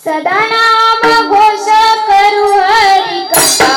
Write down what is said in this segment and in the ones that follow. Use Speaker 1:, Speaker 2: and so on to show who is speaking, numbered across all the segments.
Speaker 1: सदा नाम घोष करू हरि कथा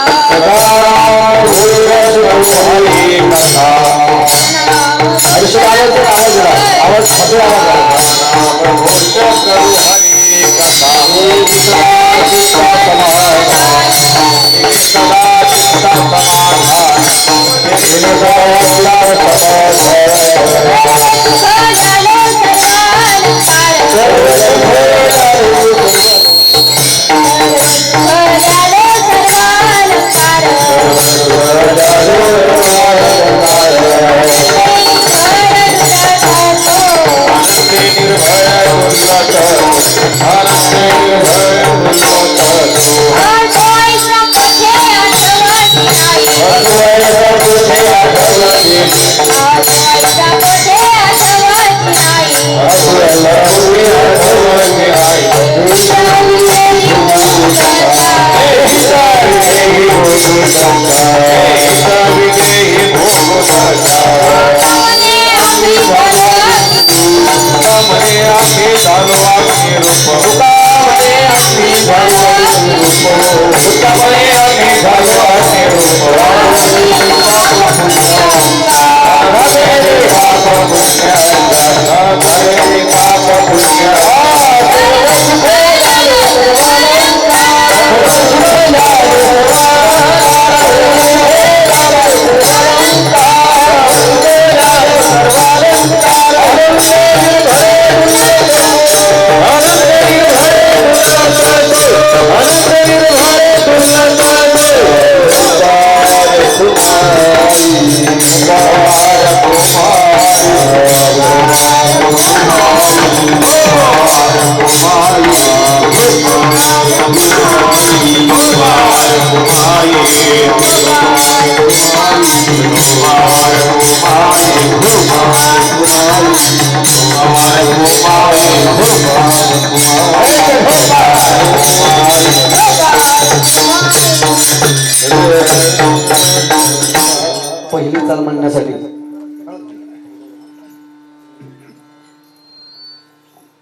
Speaker 2: पहिली चाल म्हणण्यासाठी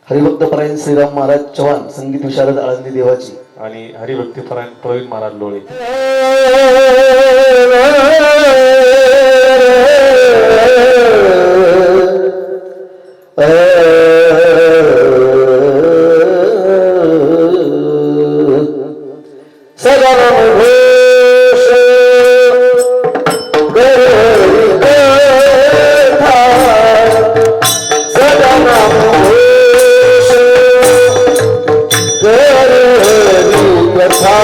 Speaker 2: हरिभक्तपरायण श्रीराम महाराज चव्हाण, संगीत विशारद आळंदी देवाची
Speaker 3: आणि हरिभक्तीपरायण प्रवीण महाराज लोळे.
Speaker 2: कथा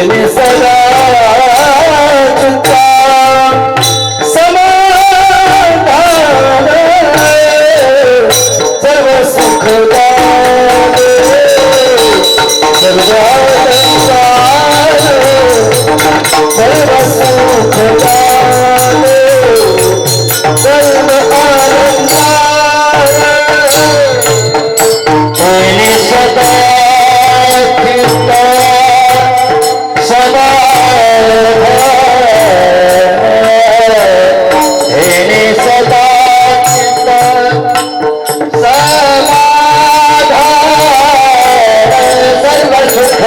Speaker 2: येणे सदा चित्ता समाधान सर्व सुख सर्व सर्व सुख सर्व आनंद येणे सदा चित्ता येणे सदा चित्ता समाधान सर्व सुख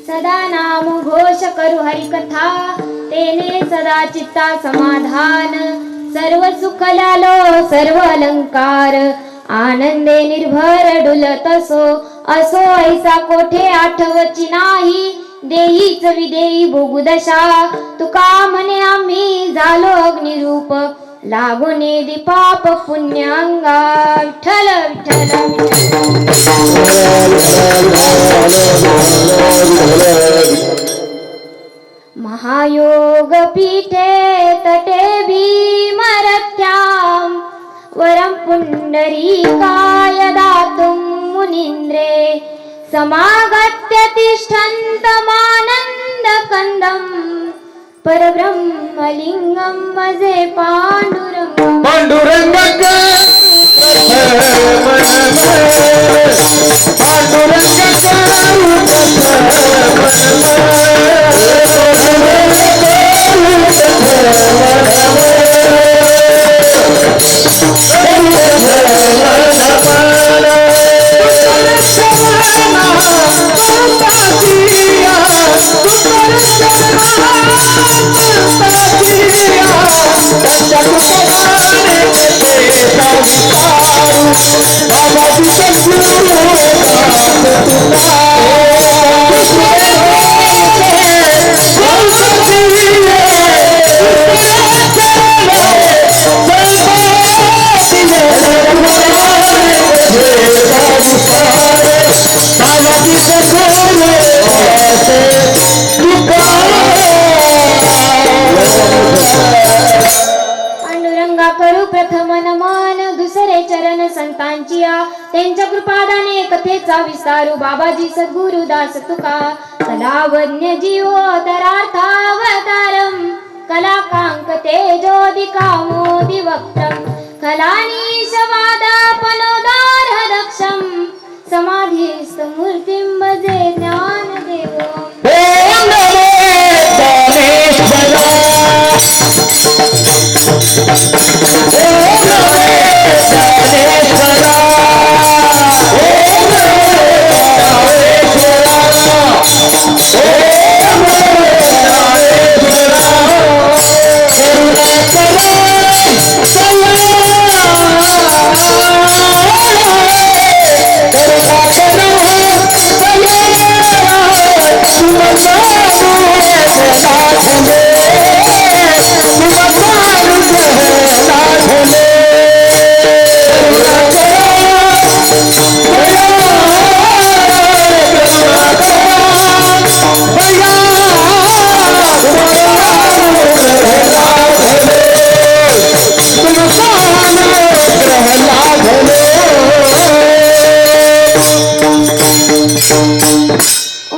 Speaker 1: सदा नाम घोष करू हरिकथा तेने सदा चित्ता समाधान सर्व सुख लालो सर्व अलंकार आनंदे निर्भर डुलतसो असो ऐसा कोठे आठवची नाही देहीच विदेही भोगुदशा तुका म्हणे आम्ही झालो अग्निरूप लागोने दीपाप पुण्यांगा विठ्ठल महायोग पीठे तटे भीमरथ्यां वरं पुंडरीकाय दातुं मुनीन्द्रे समागत्य तिष्ठन्तमानन्दकन्दं परब्रह्मलिंगम मजे पांडुरंग
Speaker 4: पांडुरंग
Speaker 1: पांडुरंगा करू प्रथम नमन दुसरे चरण संतांची त्यांच्या कृपादाने कथेचा विस्तारू बाबाजी सद्गुरु दास तुका कलावन्य जीवोदरार्थावतारम कलाकांक तेजोदिका मोदी वक्त्रम कलानीशवादापनोदार दक्षम समाधीस्थ मूर्तिं भजे ज्ञानदेव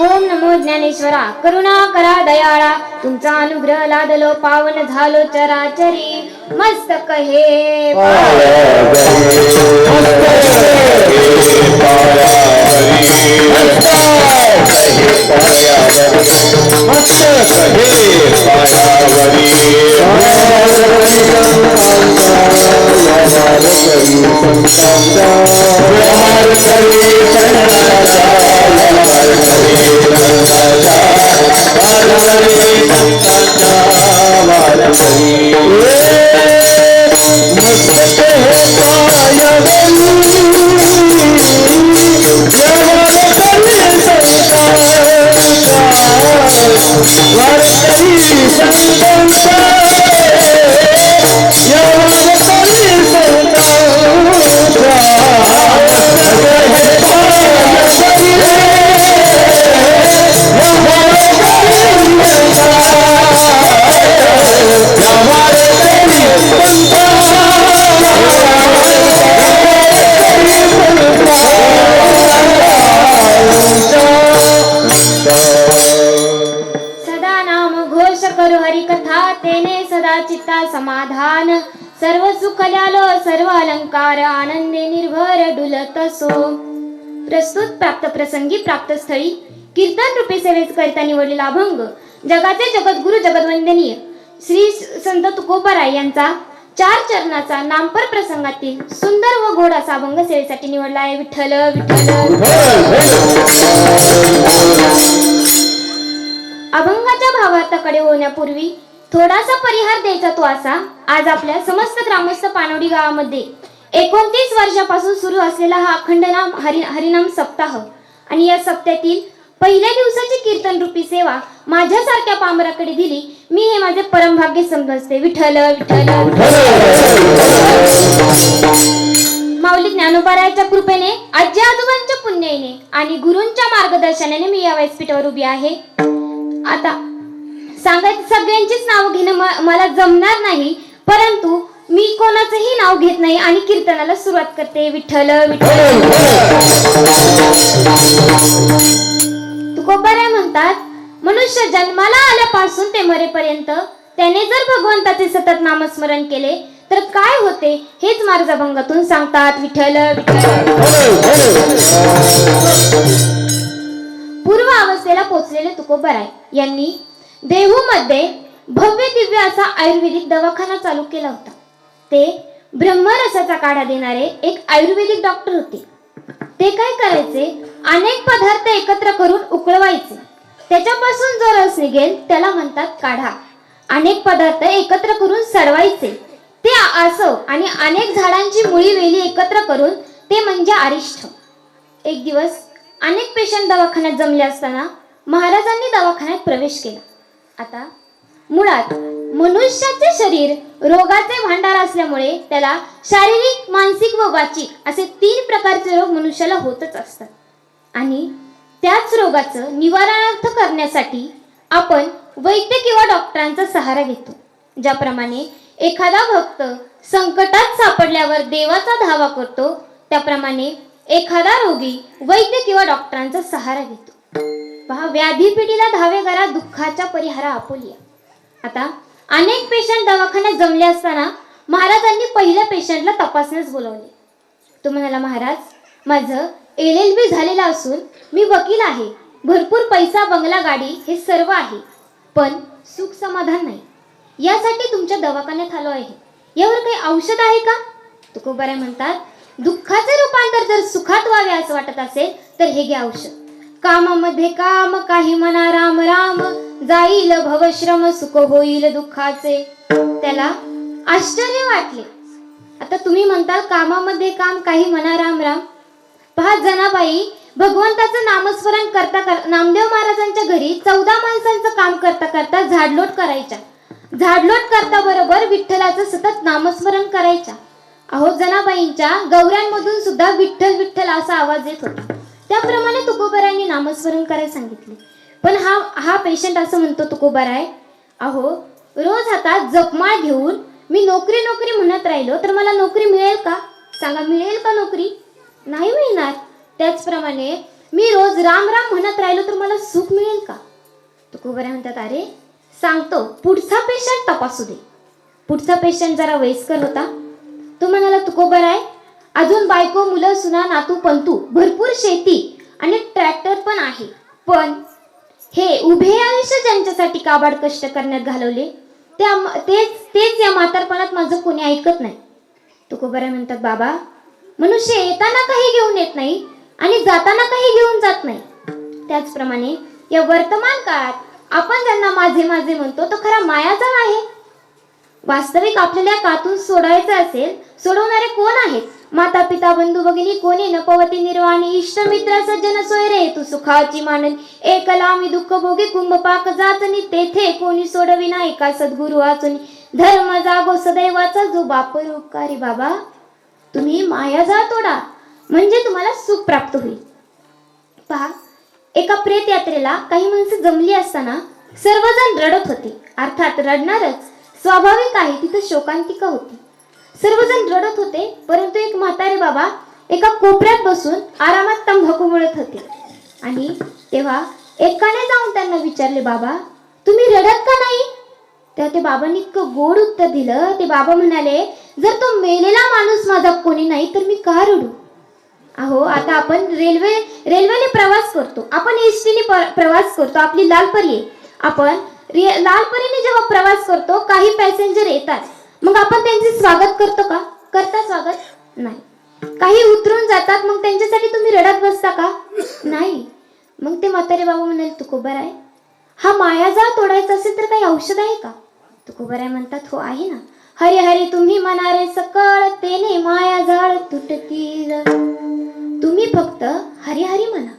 Speaker 1: ओम नमो ज्ञानेश्वरा करुणा करा दयाळा तुमचा अनुग्रह लादलो पावन झालो चराचरी मस्तक हे समाधान सर्व सुख ल्यालो सर्व अलंकार आनंदे निर्भर डुलत असो प्रस्तुत प्राप्त प्रसंगी प्राप्त स्थळी कीर्तन रूपे सेवेस करिता निवडलेला अभंग जगाचे जगद्गुरु जगद्वंदनीय श्री संत तुकोबाराय यांचा 4 चरणाचा नामपर प्रसंगातील सुंदर व गोड असा अभंग सेवेसाठी निवडला आहे. विठ्ठल विठ्ठल. अभंगाच्या भावार्थाकडे होण्यापूर्वी थोडासा परिहार द्यायचा तो असा, आज आपल्या समस्त ग्रामस्थ पानोडी गावामध्ये 29 वर्षापासून सुरू असलेला हा अखंड नाम हरिनाम सप्ताह आणि या सप्त्यातील पहिल्या दिवसाची कीर्तन रूपी सेवा माझ्यासारख्या पामराकडे दिली मी हे माझे परमभाग्य समजते. विठ्ठल विठ्ठल. माऊली ज्ञानोबारायाच्या कृपेने आजी आजोबांच्या पुण्याने आणि गुरूंच्या मार्गदर्शनाने मी या व्यासपीठावर उभी आहे. आता सांगायचं सगळ्यांचीच नाव घेणं मला जमणार नाही, परंतु मी कोणाचंही नाव घेत नाही आणि कीर्तनाला सुरुवात करते. विठ्ठल विठ्ठल. तुकोबाराय म्हणतात, मनुष्य जन्माला आल्यापासून ते मरेपर्यंत त्याने जर भगवंताचे सतत नामस्मरण केले तर काय होते हेच मार्गभंगातून सांगतात विठ्ठल विठ्ठल. पूर्व अवस्थेला पोचलेले तुकोबाराय यांनी देहूमध्ये भव्य दिव्य असा आयुर्वेदिक दवाखाना चालू केला होता. ते ब्रह्मरसाचा काढा देणारे एक आयुर्वेदिक डॉक्टर होते. ते काय करायचे, अनेक पदार्थ एकत्र करून उकळवायचे, त्याच्यापासून जो रस निघेल त्याला म्हणतात काढा. अनेक पदार्थ एकत्र करून सडवायचे, ते आसव, आणि अनेक झाडांची मुळी वेली एकत्र करून ते म्हणजे अरिष्ठ. एक दिवस अनेक पेशंट दवाखान्यात जमले असताना महाराजांनी दवाखान्यात प्रवेश केला. आता मुळात मनुष्याचे शरीर रोगाचे भांडार असल्यामुळे त्याला शारीरिक, मानसिक व वाचिक असे 3 प्रकारचे रोग मनुष्याला होतच असतात. आणि त्याच रोगाचं निवारणार्थ करण्यासाठी आपण वैद्य किंवा डॉक्टरांचा सहारा घेतो. ज्याप्रमाणे एखादा भक्त संकटात सापडल्यावर देवाचा धावा करतो, त्याप्रमाणे एखादा रोगी वैद्य किंवा डॉक्टरांचा सहारा घेतो. पहा, व्याधी पिढीला धावे करा, दुःखाच्या परिहारा आपुलिया. आता अनेक पेशंट दवाखान्यात जमले असताना महाराजांनी पहिल्या पेशंटला तपासण्यास बोलावले. तो म्हणाला, महाराज, माझं LLB झालेलं असून मी वकील आहे, भरपूर पैसा, बंगला, गाडी हे सर्व आहे, पण सुख समाधान नाही. यासाठी तुमच्या दवाखान्यात आलो आहे. यावर काही औषध आहे का? तुकोबाराय म्हणतात, दुःखाचे रूपांतर जर सुखात व्हावे असं वाटत असेल तर हे घे औषध. कामामध्ये काम, काही म्हणा राम राम, जाईल भवश्रम, सुख होईल दुःखाचे. त्याला आश्चर्य वाटले. आता तुम्ही म्हणताल कामामध्ये काम, काही म्हणा राम राम. पहा, जनाबाई भगवंताचं नामस्मरण करता नामदेव महाराजांच्या घरी 14 माणसांचं काम करता करता झाडलोट करायच्या. झाडलोट करता बरोबर विठ्ठलाचं सतत नामस्मरण करायच्या. अहो, जनाबाईंच्या गौऱ्यांमधून सुद्धा विठ्ठल विठ्ठल असा आवाज येत होता. त्याप्रमाणे तुकोबारायांनी नामस्मरण करायला सांगितले. पण हा पेशंट असं म्हणतो, तुकोबाराय, अहो, रोज हातात जपमाळ घेऊन मी नोकरी नोकरी म्हणत राहिलो तर मला नोकरी मिळेल का? सांगा, मिळेल का नोकरी? नाही मिळणार. त्याचप्रमाणे मी रोज राम राम म्हणत राहिलो तर मला सुख मिळेल का? तुकोबाराय म्हणतात, अरे सांगतो, पुढचा पेशंट तपासू दे. पुढचा पेशंट जरा वयस्कर होता. तो म्हणाला, तुकोबाराय, अजून बायको, मुलं, सुना, नातू, पंतू, भरपूर शेती आणि ट्रॅक्टर पण आहे, पण हे उभे आयुष्य ज्यांच्यासाठी काबाड कष्ट करण्यात घालवले तेच या म्हातारपणात माझं कोणी ऐकत नाही. तुकोबाराय म्हणतात, बाबा, मनुष्य येताना काही घेऊन येत नाही आणि जाताना काही घेऊन जात नाही. त्याचप्रमाणे या वर्तमान काळात आपण ज्यांना माझे माझे म्हणतो तो खरा मायाजाळ आहे. वास्तविक आपल्याला कातून सोडायचं असेल, सोडवणारे कोण आहेत? माता, पिता, बंधू, भगिनी, कोणी नपवती निर्वाणी, इष्ट मित्र, सज्जन, सोयरे, तू सुखाची मानन, एकला मी दुःख भोगी, कुंभपाक जाचनी, तेथे कोणी सोडविना, एका सद्गुरु वाचुनी, धर्म जागो सदैवाचा, जो बापर उपकारी. बाबा, तुम्ही मायाजाळ तोडा, म्हणजे तुम्हाला सुख प्राप्त होईल. पहा, एका प्रेत यात्रेला काही माणसं जमली असताना सर्वजण रडत होते. अर्थात रडणारच, स्वाभाविक आहे, तिथं शोकांतिका होती. सर्वजण रडत होते, परंतु एक म्हातारे बाबा एका कोपऱ्यात बसून आरामात तंबाखू मिळत होते. आणि तेव्हा एकाने जाऊन त्यांना विचारले, बाबा, तुम्ही रडत का नाही? तेव्हा ते बाबांनी इतकं गोड उत्तर दिलं. ते बाबा म्हणाले, जर तो मेलेला माणूस माझा कोणी नाही तर मी का रडू? अहो, आता आपण रेल्वेने प्रवास करतो, आपण एसटीने प्रवास करतो, आपली लालपरी आहे. आपण लालपरीने जेव्हा प्रवास करतो, काही पॅसेंजर येतात, मग आपण त्यांचे स्वागत करतो का? करता स्वागत? नाही. काही उतरून जातात, मग त्यांच्यासाठी तुम्ही रडत बसता का? नाही. मग ते म्हातारे बाबा म्हणाले, तुकोबाराय, हा मायाजाळ तोडायचा असेल तर काही औषध आहे का? तुकोबाराय म्हणतात, हो आहे ना. हरे हरे तुम्ही म्हणारे सकळ, तेने मायाजाळ तुटतील. तुम्ही फक्त हरी हरी म्हणा,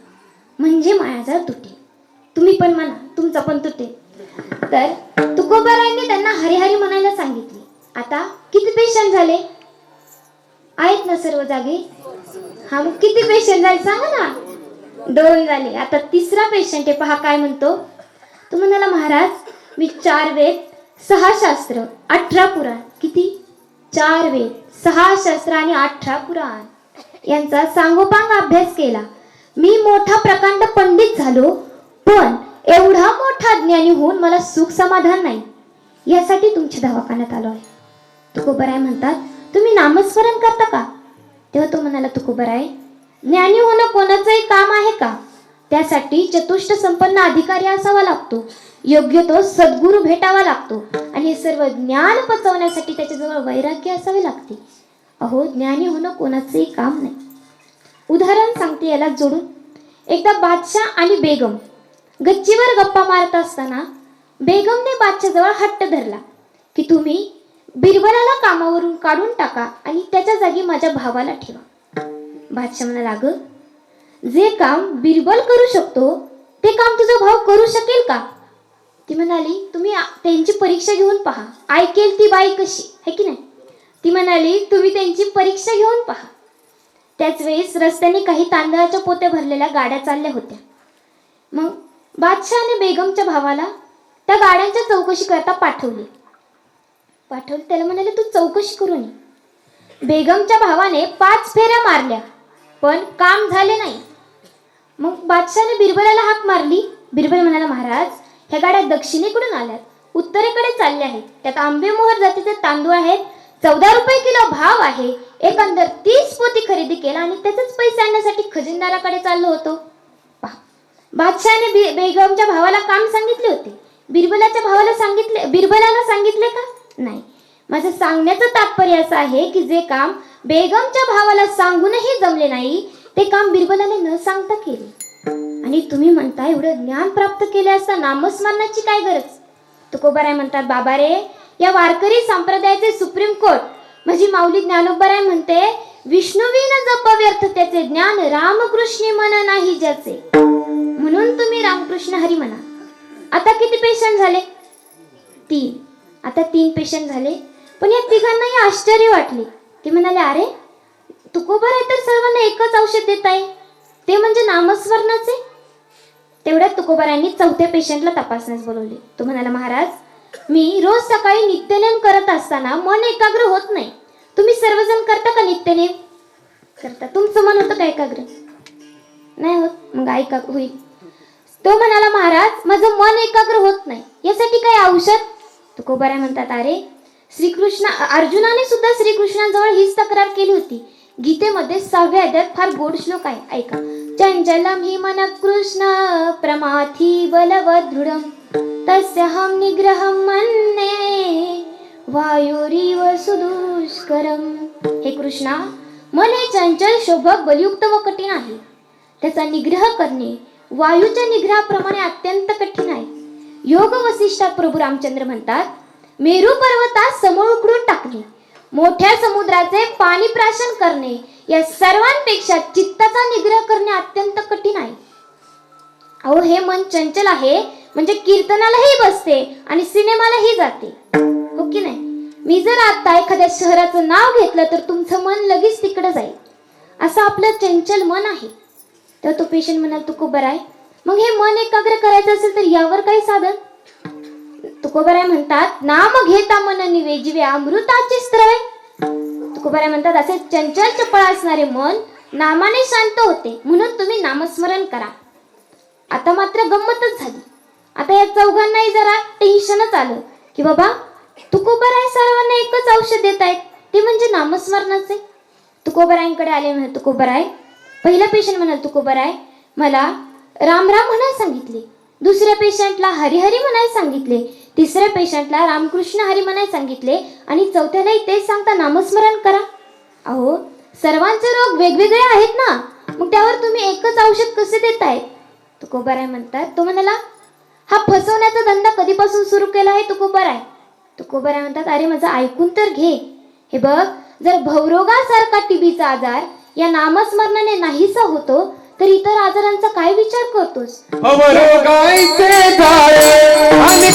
Speaker 1: म्हणजे मायाजाळ तुटेल. तुम्ही पण म्हणा, तुमचा पण तुटेल. तर तुकोबारायांनी त्यांना हरी हरी म्हणायला सांगितले. आता किती पेशंट झाले आहेत ना सर्व जागे? हा, मग किती पेशंट झाले सांगा ना? 2 झाले. आता तिसरा पेशंट आहे. पहा काय म्हणतो. तो म्हणाला, महाराज, मी 4 वेद, 6 शास्त्र, 18 पुराण. किती? 4 वेद, 6 शास्त्र आणि 18 पुराण यांचा सांगोपांग अभ्यास केला. मी मोठा प्रकांड पंडित झालो, पण एवढा मोठा ज्ञानी होऊन मला सुख समाधान नाही, यासाठी तुमच्या दवाखान्यात आलो आहे. तुकोबराय म्हणतात, तुम्ही नामस्मरण करता का? तेव्हा तो म्हणाला, तुकोबराय, ज्ञानी होणं कोणाचंही काम आहे का? त्यासाठी चतुष्ट संपन्न अधिकारी असावा लागतो, योग्य तो सद्गुरू भेटावा लागतो, आणि हे सर्व ज्ञान पचवण्यासाठी त्याच्याजवळ वैराग्य असावे लागते. अहो, ज्ञानी होणं कोणाचंही काम नाही. उदाहरण सांगते याला जोडून. एकदा बादशाह आणि बेगम गच्चीवर गप्पा मारत असताना बेगमने बादशाहजवळ हट्ट धरला की तुम्ही बिरबलाला कामावरून काढून टाका आणि त्याच्या जागी माझ्या भावाला ठेवा. बादशाह म्हणाला, अगं, जे काम बिरबल करू शकतो ते काम तुझा भाव करू शकेल का? ती म्हणाली, तुम्ही त्यांची परीक्षा घेऊन पहा, ऐकेल ती बाई कशी आहे की नाही. ती म्हणाली, तुम्ही त्यांची परीक्षा घेऊन पहा. त्याच वेळेस रस्त्याने काही तांदळाच्या पोत्या भरलेल्या गाड्या चालल्या होत्या. मग बादशाहने बेगमच्या भावाला त्या गाड्यांच्या चौकशी करता पाठवले. त्याला म्हणाले, तू चौकशी करून ये. बेगमच्या भावाने 5 फेऱ्या मारल्या पण काम झाले नाही. मग बादशाहने बिरबलाला हाक मारली. बिरबल म्हणाला, महाराज, ह्या गाड्या दक्षिणेकडून आल्यात, उत्तरेकडे चालल्या आहेत. त्यात आंबेमोहर जातीचे तांदूळ आहेत, 14 रुपये किलो भाव आहे. एकंदर 30 पोती खरेदी केला आणि त्याचेच पैसे आणण्यासाठी खजिनदाराकडे चाललो होतो. बादशाहने बेगमच्या भावाला काम सांगितले होते, बिरबलाच्या भावाला सांगितले, बिरबलाला सांगितले का? नाही. माझं सांगण्याचं तात्पर्य असं आहे की जे काम बेगमच्या भावाला सांगूनही जमले नाही ते काम बिरबलाने न सांगता केले. आणि तुम्ही म्हणता एवढं ज्ञान प्राप्त केले असता नामस्मरणाची काय गरज? तुकोबाराय म्हणतात, बाबा रे, या वारकरी संप्रदायाचे सुप्रीम कोर्ट माझी माऊली ज्ञानोबाराय म्हणते, विष्णुवीन जप व्यर्थ त्याचे ज्ञान, रामकृष्णी मन नाही ज्याचे. म्हणून तुम्ही रामकृष्ण हरी म्हणा. आता किती पेशंट झाले? 3. आता 3 पेशंट झाले. पण या तिघांनाही आश्चर्य वाटले. ते म्हणाले, अरे, तुकोबाराय तर सर्वांना एकच औषध देत आहे, ते म्हणजे नामस्मरणाचे. तेवढ्यात तुकोबारायांनी 4थ्या पेशंटला तपासण्यास बोलवले. तो म्हणाला, महाराज, मी रोज सकाळी नित्यनेम करत असताना मन एकाग्र होत नाही. तुम्ही सर्वजण करता का नित्यनेम? करता. तुमचं मन होतं का एकाग्र? नाही होत. मग ऐका होईल. तो म्हणाला, महाराज, माझं मन एकाग्र होत नाही, यासाठी काय औषध? तुकोबाराय म्हणतात, अरे, अर्जुनाने सुद्धा श्रीकृष्णाजवळ हीच तक्रार केली होती. गीतेमध्ये 6व्या अध्यायात फार गोड श्लोक आहे, ऐका. चंचलम हि मन कृष्ण प्रमाथी बलवद दृढम तस्यहम निग्रहम मन्ये वायुरीव सुदुष्करम. हे कृष्णा, मन हे चंचल, शोभक, बलयुक्त व कठीण आहे. त्याचा निग्रह करणे वायूच्या निग्रहाप्रमाणे अत्यंत कठीण आहे. योग वसिष्ठात प्रभू रामचंद्र म्हणतात, मेरू पर्वतास समूळ उखडून टाकणे, मोठ्या समुद्राचे पाणी प्राशन करणे, या सर्वांपेक्षा चित्ताचा निग्रह करणे अत्यंत कठीण आहे. अहो, हे मन चंचल आहे म्हणजे कीर्तनालाही बसते आणि सिनेमालाही जाते, हो की नाही? मी जर आता एखाद्या शहराचं नाव घेतलं तर तुमचं मन लगेच तिकडे जाईल. असं आपलं चंचल मन आहे. तर तो पेशंट म्हणाल, तुकोबाराय, मग हे मन एकाग्र करायचं असेल तर यावर काही साधन? तुकोबाराय म्हणतात, नाम घेता मन निवेजिवे अमृताचे स्त्रवे. तुकोबाराय म्हणतात, असे चंचल चपळ असणारे मन नामाने शांत होते, म्हणून तुम्ही नामस्मरण करा. आता मात्र गंमतच झाली. आता या चौघांनाही जरा टेन्शनच आलं की बाबा, तुकोबाराय सर्वांना एकच औषध देत आहेत, ते म्हणजे नामस्मरणाचे. तुकोबारायांकडे आले. म्हणे, तुकोबाराय, पहिला पेशंट म्हणाल, तुकोबाराय, मला राम राम म्हणायला सांगितले. दुसऱ्या पेशंटला हरिहरी म्हणायला सांगितले. तिसऱ्या पेशंटला रामकृष्ण हरी म्हणायला सांगितले. आणि चौथ्यालाही तेच सांगता नामस्मरण करा. अहो, सर्वांचे रोग वेगवेगळे आहेत ना, मग त्यावर तुम्ही एकच औषध कसे देतायत? तुकोबाराय म्हणतात, तो म्हणाला, हा फसवण्याचा धंदा कधीपासून सुरू केला आहे तुकोबाराय? तुकोबाराय म्हणतात, अरे, माझं ऐकून तर घे. हे बघ, जर भवरोगासारखा टीबीचा आजार या नामस्मरणाने नाहीसा होतो तर इतर आजारांचा काय विचार करतोस?
Speaker 4: आणि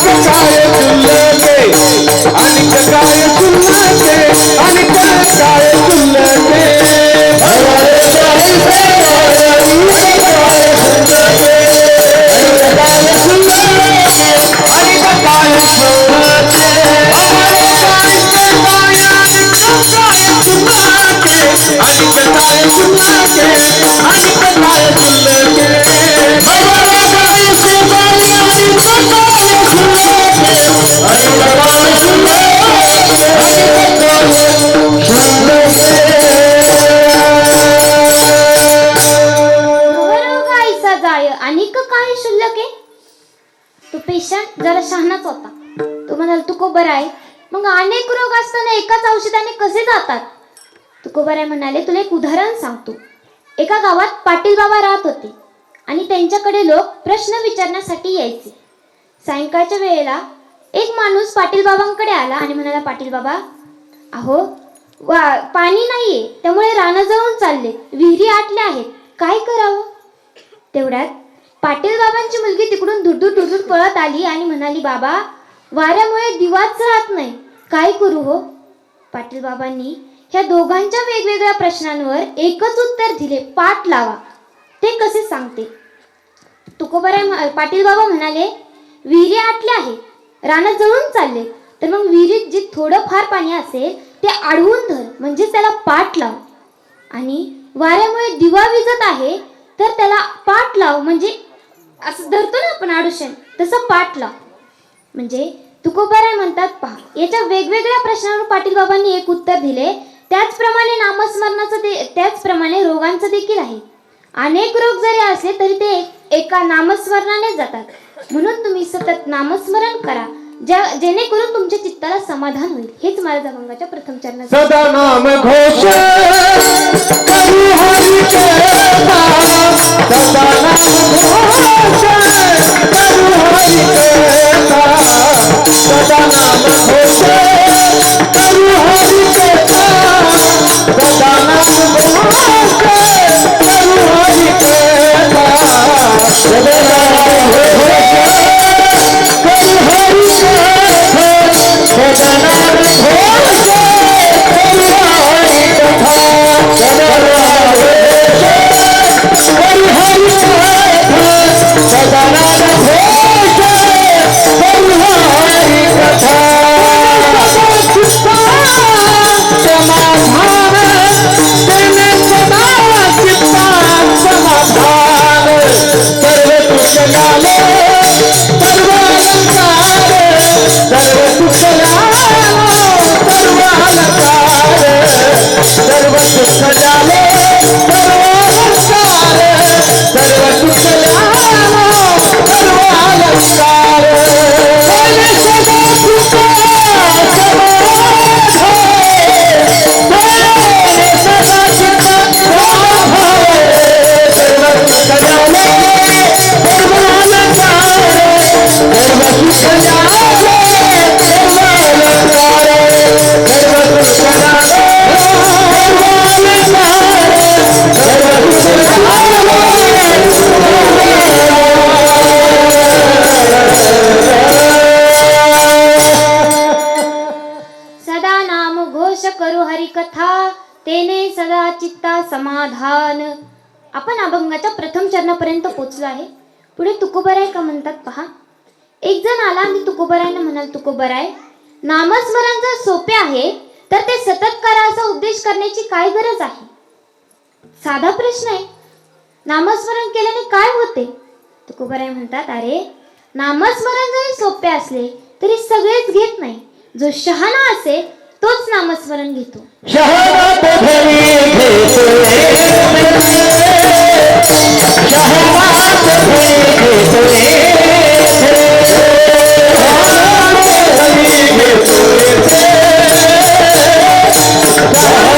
Speaker 1: होता. तो म्हणाल तुकोबर आहे, मग अनेक रोग असताना एकाच औषधाने कसे जातात? तुकोबराय म्हणाले, तुला एक उदाहरण सांगतो. एका गावात पाटील बाबा राहत होते आणि त्यांच्याकडे लोक प्रश्न विचारण्यासाठी यायचे. सायंकाळच्या वेळेला एक माणूस पाटील बाबांकडे आला आणि म्हणाला, पाटील बाबा, अहो पाणी नाहीये, त्यामुळे रानं जळून चालले, विहिरी आटल्या आहेत, काय करावं? तेवढ्यात पाटील बाबांची मुलगी तिकडून धुडधुड पळत आली आणि म्हणाली, बाबा, वाऱ्यामुळे दिवाच राहत नाही, काय करू हो? पाटील बाबांनी ह्या दोघांच्या वेगवेगळ्या प्रश्नांवर एकच उत्तर दिले, पाट लावा. ते कसे सांगते? तुकोबराय पाटील बाबा म्हणाले, विहिरी आटल्या आहेत, रानं जळून चालले, तर मग विहिरीत जे थोडं फार पाणी असेल ते अडवून धर, म्हणजे त्याला पाट लाव. आणि वाऱ्यामुळे दिवा विझत आहे तर त्याला पाट लाव, म्हणजे असं धरतो ना आपण आडुशन, तसं पाट लाव. म्हणजे तुकोबाराय म्हणतात, पहा, याच्या वेगवेगळ्या प्रश्नांवर पाटील बाबांनी एक उत्तर दिले. त्याचप्रमाणे त्याचप्रमाणे रोगांचं देखील आहे. अनेक रोग जरी असले तरी ते एका नामस्मरणाने जातात. म्हणून तुम्ही सतत नामस्मरण करा, जेणेकरून तुमच्या चित्ताला समाधान होईल. हेच माझ्या अभंगाच्या प्रथम चरणात.
Speaker 4: सदा नाम घोष करू हरि केला, सदा नाम घोष करू हरि केला, सदा नाम घोष करू हरि केला, सदा नाम घोष करू हरि केला, सदा नाम घोष करू हरि केला, सदा नाम घोष
Speaker 1: समाधान. आपण अभंगाच्या प्रथम चरणापर्यंत पोहोचलो आहे. पुढे तुकोबराय का म्हणतात पहा. एक जण आला आणि तुकोबरायने म्हणाल, तुकोबराय, नामस्मरण जर सोपे आहे तर ते सतत करा असा उपदेश करण्याची काय गरज आहे? साधा प्रश्न आहे, नामस्मरण केल्याने काय होते? तुकोबराय म्हणतात, अरे, नामस्मरण जरी सोपे असले तरी सगळेच घेत नाही. जो शहाणा असेल तोच नामस्मरण घेतो.
Speaker 4: शहाणा तो घरी घेतो रे, शहाणा तो घरी घेतो रे, शहाणा तो घरी घेतो रे, शहाणा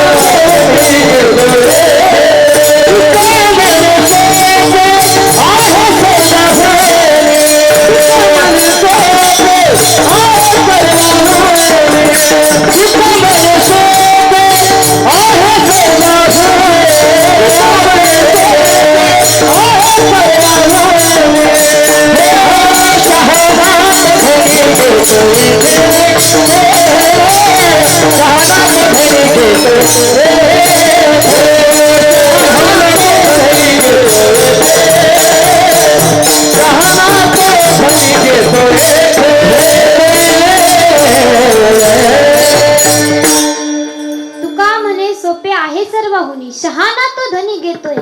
Speaker 4: तो घरी घेतो रे.
Speaker 1: शहाणा तो धनी घेतोय.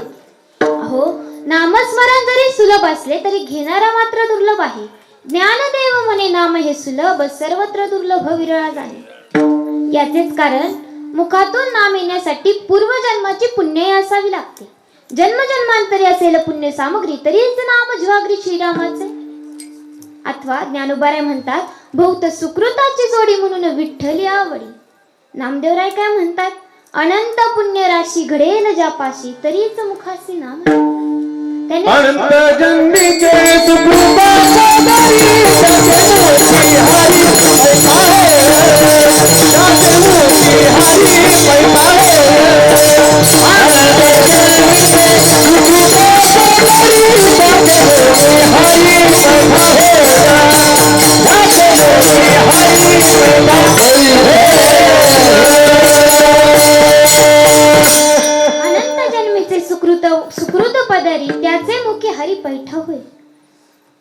Speaker 1: अहो, नामस्मरण जरी सुलभ असले तरी घेणारा मात्र दुर्लभ आहे. ज्ञानदेव म्हणे नाम हे सुलभ, सर्वत्र दुर्लभ विरळा झाले. याचेच कारण मुखातून नाम येण्यासाठी पूर्वजन्माची पुण्य असावी लागते. जन्मजन्मांतरी असेल पुण्य सामग्री तरीच नाम जिव्हाग्री श्रीरामाचे. अथवा ज्ञानोबाराय म्हणतात बहुत सुकृताची जोडी म्हणून विठ्ठली आवडी. नामदेवराय काय म्हणतात, अनंत पुण्य राशी घडेल ज्यापाशी तरीच मुखासी नाम. त्याने
Speaker 4: अनंत जन्मीचे सुकृपाचा दारी त्याचे हरी पैमाळे त्याचे हरी पैमाळे. अनंत जन्मीचे सुकृपाचा दारी त्याचे हरी पैमाळे
Speaker 1: अनंत जन्मीचे सुकृत पदरी त्याचे मुखी हरी पैठ होय.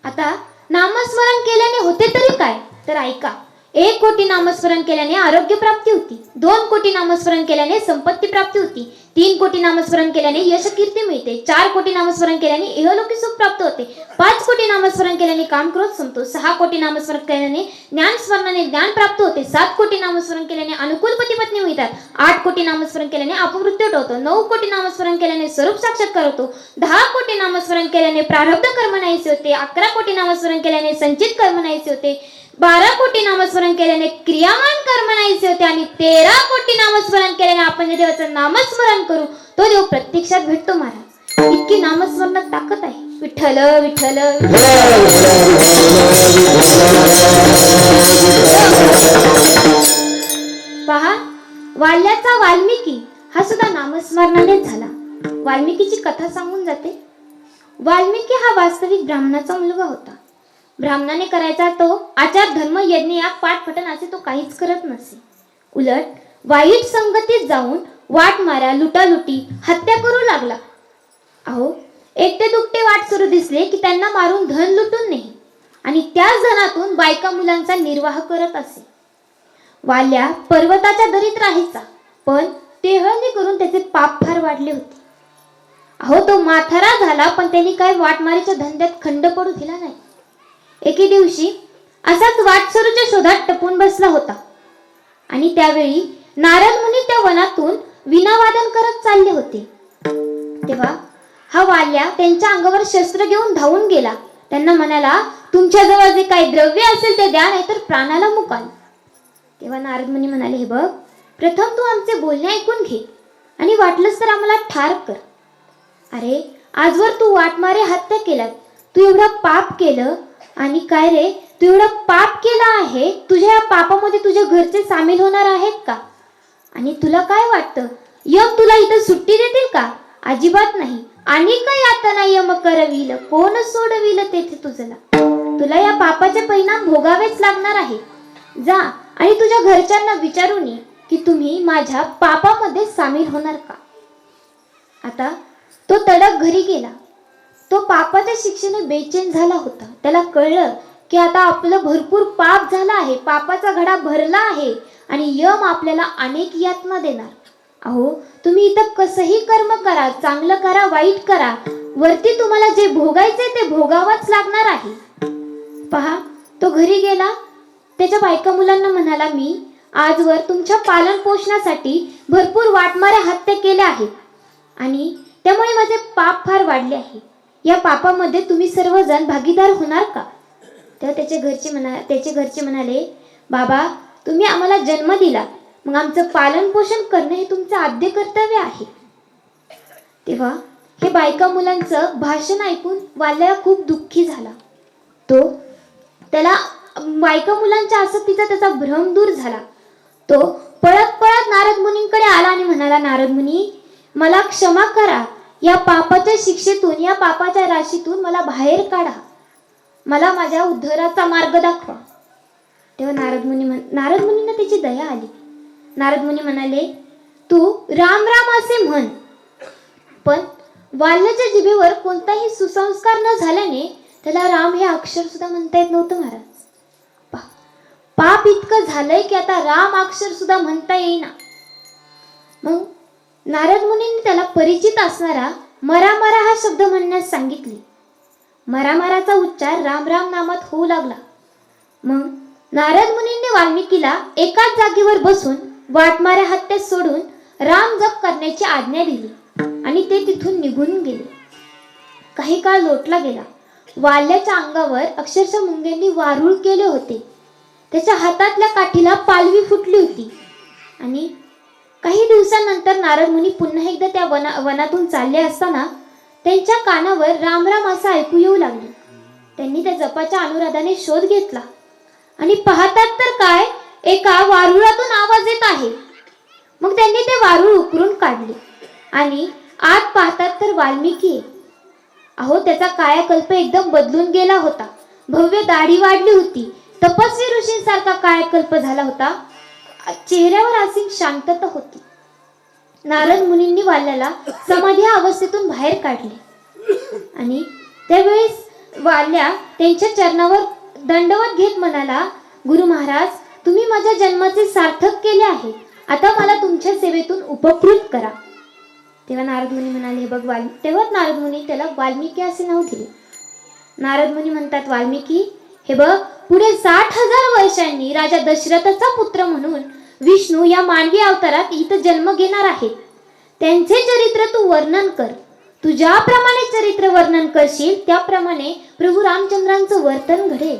Speaker 1: आता नामस्मरण केल्याने होते तरी काय, तर ऐका. 1 कोटी नामस्मरण केल्याने आरोग्य प्राप्ती होती, 2 कोटी नामस्मरण केल्याने संपत्ती प्राप्ती होती, 3 कोटी नामस्मरण केल्याने यश कीर्ती मिळते, 4 कोटी नामस्मरण केल्याने इहलोकी सुख प्राप्त होते, 5 कोटी नामस्मरण केल्याने काम क्रोध संपतो, 6 कोटी नामस्मरण केल्याने ज्ञान स्मरणाने ज्ञान प्राप्त होते, 7 कोटी नामस्मरण केल्याने अनुकूल पती पत्नी मिळतात, 8 कोटी नामस्मरण केल्याने अपमृत्यू होतो, 9 कोटी नामस्मरण केल्याने स्वरूप साक्षात्कार होतो, 10 कोटी नामस्मरण केल्याने प्रारब्ध कर्म नाहीसे होते, 11 कोटी नामस्मरण केल्याने संचित कर्म नाहीसे होते, 12 कोटी नामस्मरण केल्याने क्रियामान कर्म नाहीसे होते आणि 13 कोटी नामस्मरण केल्याने आपण जे देवाचं नामस्मरण करू तो देव प्रत्यक्षात भेटतो. महाराज, इतकी नामस्मरणात ताकद आहे. विठ्ठल विठ्ठल पहा, वाल्याचा वाल्मिकी हा सुद्धा नामस्मरणानेच झाला. वाल्मिकीची कथा सांगून जाते. वाल्मिकी हा वास्तविक ब्राह्मणाचा मुलगा होता. ब्राह्मणाने करायचा तो आचार धर्म यज्ञ या पाठपठण असे तो काहीच करत नसे. उलट वाईट संगतीत जाऊन वाट मारा लुटालुटी हत्या करू लागला. अहो, एकटे दुकटे वाट सुरू दिसले की त्यांना मारून धन लुटून नेही आणि त्याच धनातून बायका मुलांचा निर्वाह करत असे. वाल्या पर्वताच्या दरीत राहायचा, पण टेहळणी करून त्याचे पाप फार वाढले होते. अहो, तो म्हातारा झाला पण त्यांनी काय वाटमारीच्या धंद्यात खंड पडू दिला नाही. एके दिवशी असाच वाटसरूच्या शोधात टपून बसला होता आणि त्यावेळी नारद मुनी त्या वनातून वीणावादन करत चालले होते. तेव्हा हा वाल्या त्यांच्या अंगावर शस्त्र घेऊन धावून गेला. त्यांना म्हणाला, तुमच्याजवळ जे काही द्रव्य असेल ते द्या, नाहीतर प्राणाला मुकाल. तेव्हा नारद मुनी म्हणाले, हे बघ, प्रथम तू आमचे बोलणे ऐकून घे आणि वाटलंच तर आम्हाला ठार कर. अरे, आजवर तू वाटमारे हत्या केलात, तू एवढं पाप केलं आणि काय रे, तू एवढं पाप केलं आहे, तुझ्या या पापामध्ये तुझ्या घरचे सामील होणार आहेत का? आणि तुला काय वाटतं, यम तुला इथं सुट्टी देतील का? अजिबात नाही. आणि काय आता नाही यम करविल, कोण सोडविल तेथे तुझला. तुला या पापाचे परिणाम भोगावेच लागणार आहे. जा आणि तुझ्या घरच्यांना विचारून ये की तुम्ही माझ्या पापामध्ये सामील होणार का. आता तो तडक घरी गेला. तो पापाच्या शिक्षेने बेचैन झाला होता. त्याला कळलं की आता आपलं भरपूर पाप झाला आहे, पापाचा घडा भरला आहे आणि यम आपल्याला अनेक यातना देणार. अहो, तुम्ही इथं कसंही कर्म करा, चांगलं करा वाईट करा, वरती तुम्हाला जे भोगायचे ते भोगावंच लागणार आहे. पहा, तो घरी गेला. त्याच्या बायका मुलांना म्हणाला, मी आजवर तुमच्या पालन पोषणासाठी भरपूर वाटमाऱ्या हत्या केल्या आहेत आणि त्यामुळे माझे पाप फार वाढले आहे. या पापामध्ये तुम्ही सर्वजण भागीदार होणार का? तेव्हा त्याचे घरचे म्हणाले, बाबा, तुम्ही आम्हाला जन्म दिला, मग आमचं पालन पोषण करणं हे तुमचं आद्य कर्तव्य आहे. तेव्हा हे बायका मुलांचं भाषण ऐकून वाल्या खूप दुःखी झाला. त्याला बायका मुलांच्या आसक्तीचा त्याचा भ्रम दूर झाला. तो पळत पळत नारद मुनींकडे आला आणि म्हणाला, नारद मुनी, मला क्षमा करा, या पापाच्या शिक्षेतून, या पापाच्या राशीतून मला बाहेर काढा, मला माझ्या उद्धाराचा मार्ग दाखवा. तेव्हा नारद मुनींना त्याची दया आली. नारद मुनी म्हणाले, तू राम राम असे म्हण. पण वाल्याच्या जिभेवर कोणताही सुसंस्कार न झाल्याने त्याला राम हे अक्षर सुद्धा म्हणता येत नव्हतं. महाराज, पाप इतकं झालंय की आता राम अक्षर सुद्धा म्हणता येईना. मग नारद मुनींनी त्याला परिचित असणारा मरामरा हा शब्द म्हणण्यास सांगितले. मरामराचा उच्चार राम राम नामात होऊ लागला. मग नारद मुनींनी वाल्मिकीला एकाच जागेवर बसून वाटमाऱ्या हत्या सोडून राम जप करण्याची आज्ञा दिली आणि ते तिथून निघून गेले. काही काळ लोटला गेला. वाल्याच्या अंगावर अक्षरशः मुंग्यांनी वारूळ केले होते. त्याच्या हातातल्या काठीला पालवी फुटली होती. आणि काही दिवसांनंतर नारद मुनी पुन्हा एकदा त्या वनातून चालले असताना त्यांच्या कानावर रामराम असं ऐकू येऊ लागले. त्यांनी त्या जपाच्या अनुराधाने शोध घेतला आणि पाहतात तर काय, एका वारुळातून आवाज येत आहे. मग त्यांनी ते वारुळ उकरून काढले आणि आत पाहतात तर वाल्मिकी आहे. अहो, त्याचा कायाकल्प एकदम बदलून गेला होता. भव्य दाढी वाढली होती. तपस्वी ऋषींसारखा कायाकल्प झाला होता. चेहऱ्यावर असीम शांतता होती. नारद मुनींनी वाल्याला समाधी अवस्थेतून बाहेर काढले आणि त्यावेळेस वाल्या त्यांच्या चरणावर दंडवत घेत म्हणाला, गुरु महाराज, तुम्ही माझ्या जन्माचे सार्थक केले आहे. आता मला तुमच्या सेवेतून उपकृत करा. तेव्हा नारद मुनी म्हणाले, हे बघ तेव्हाच नारद मुनी त्याला वाल्मिकी असे नाव दिले. नारद मुनी म्हणतात, वाल्मिकी, हे बघ, पुढे 60,000 वर्षांनी राजा दशरथाचा पुत्र म्हणून विष्णू या मानवी अवतारात इथं जन्म घेणार आहेत. त्यांचे चरित्र तू वर्णन कर. तू ज्याप्रमाणे चरित्र वर्णन करशील त्याप्रमाणे प्रभू रामचंद्रांचं वर्तन घडेल.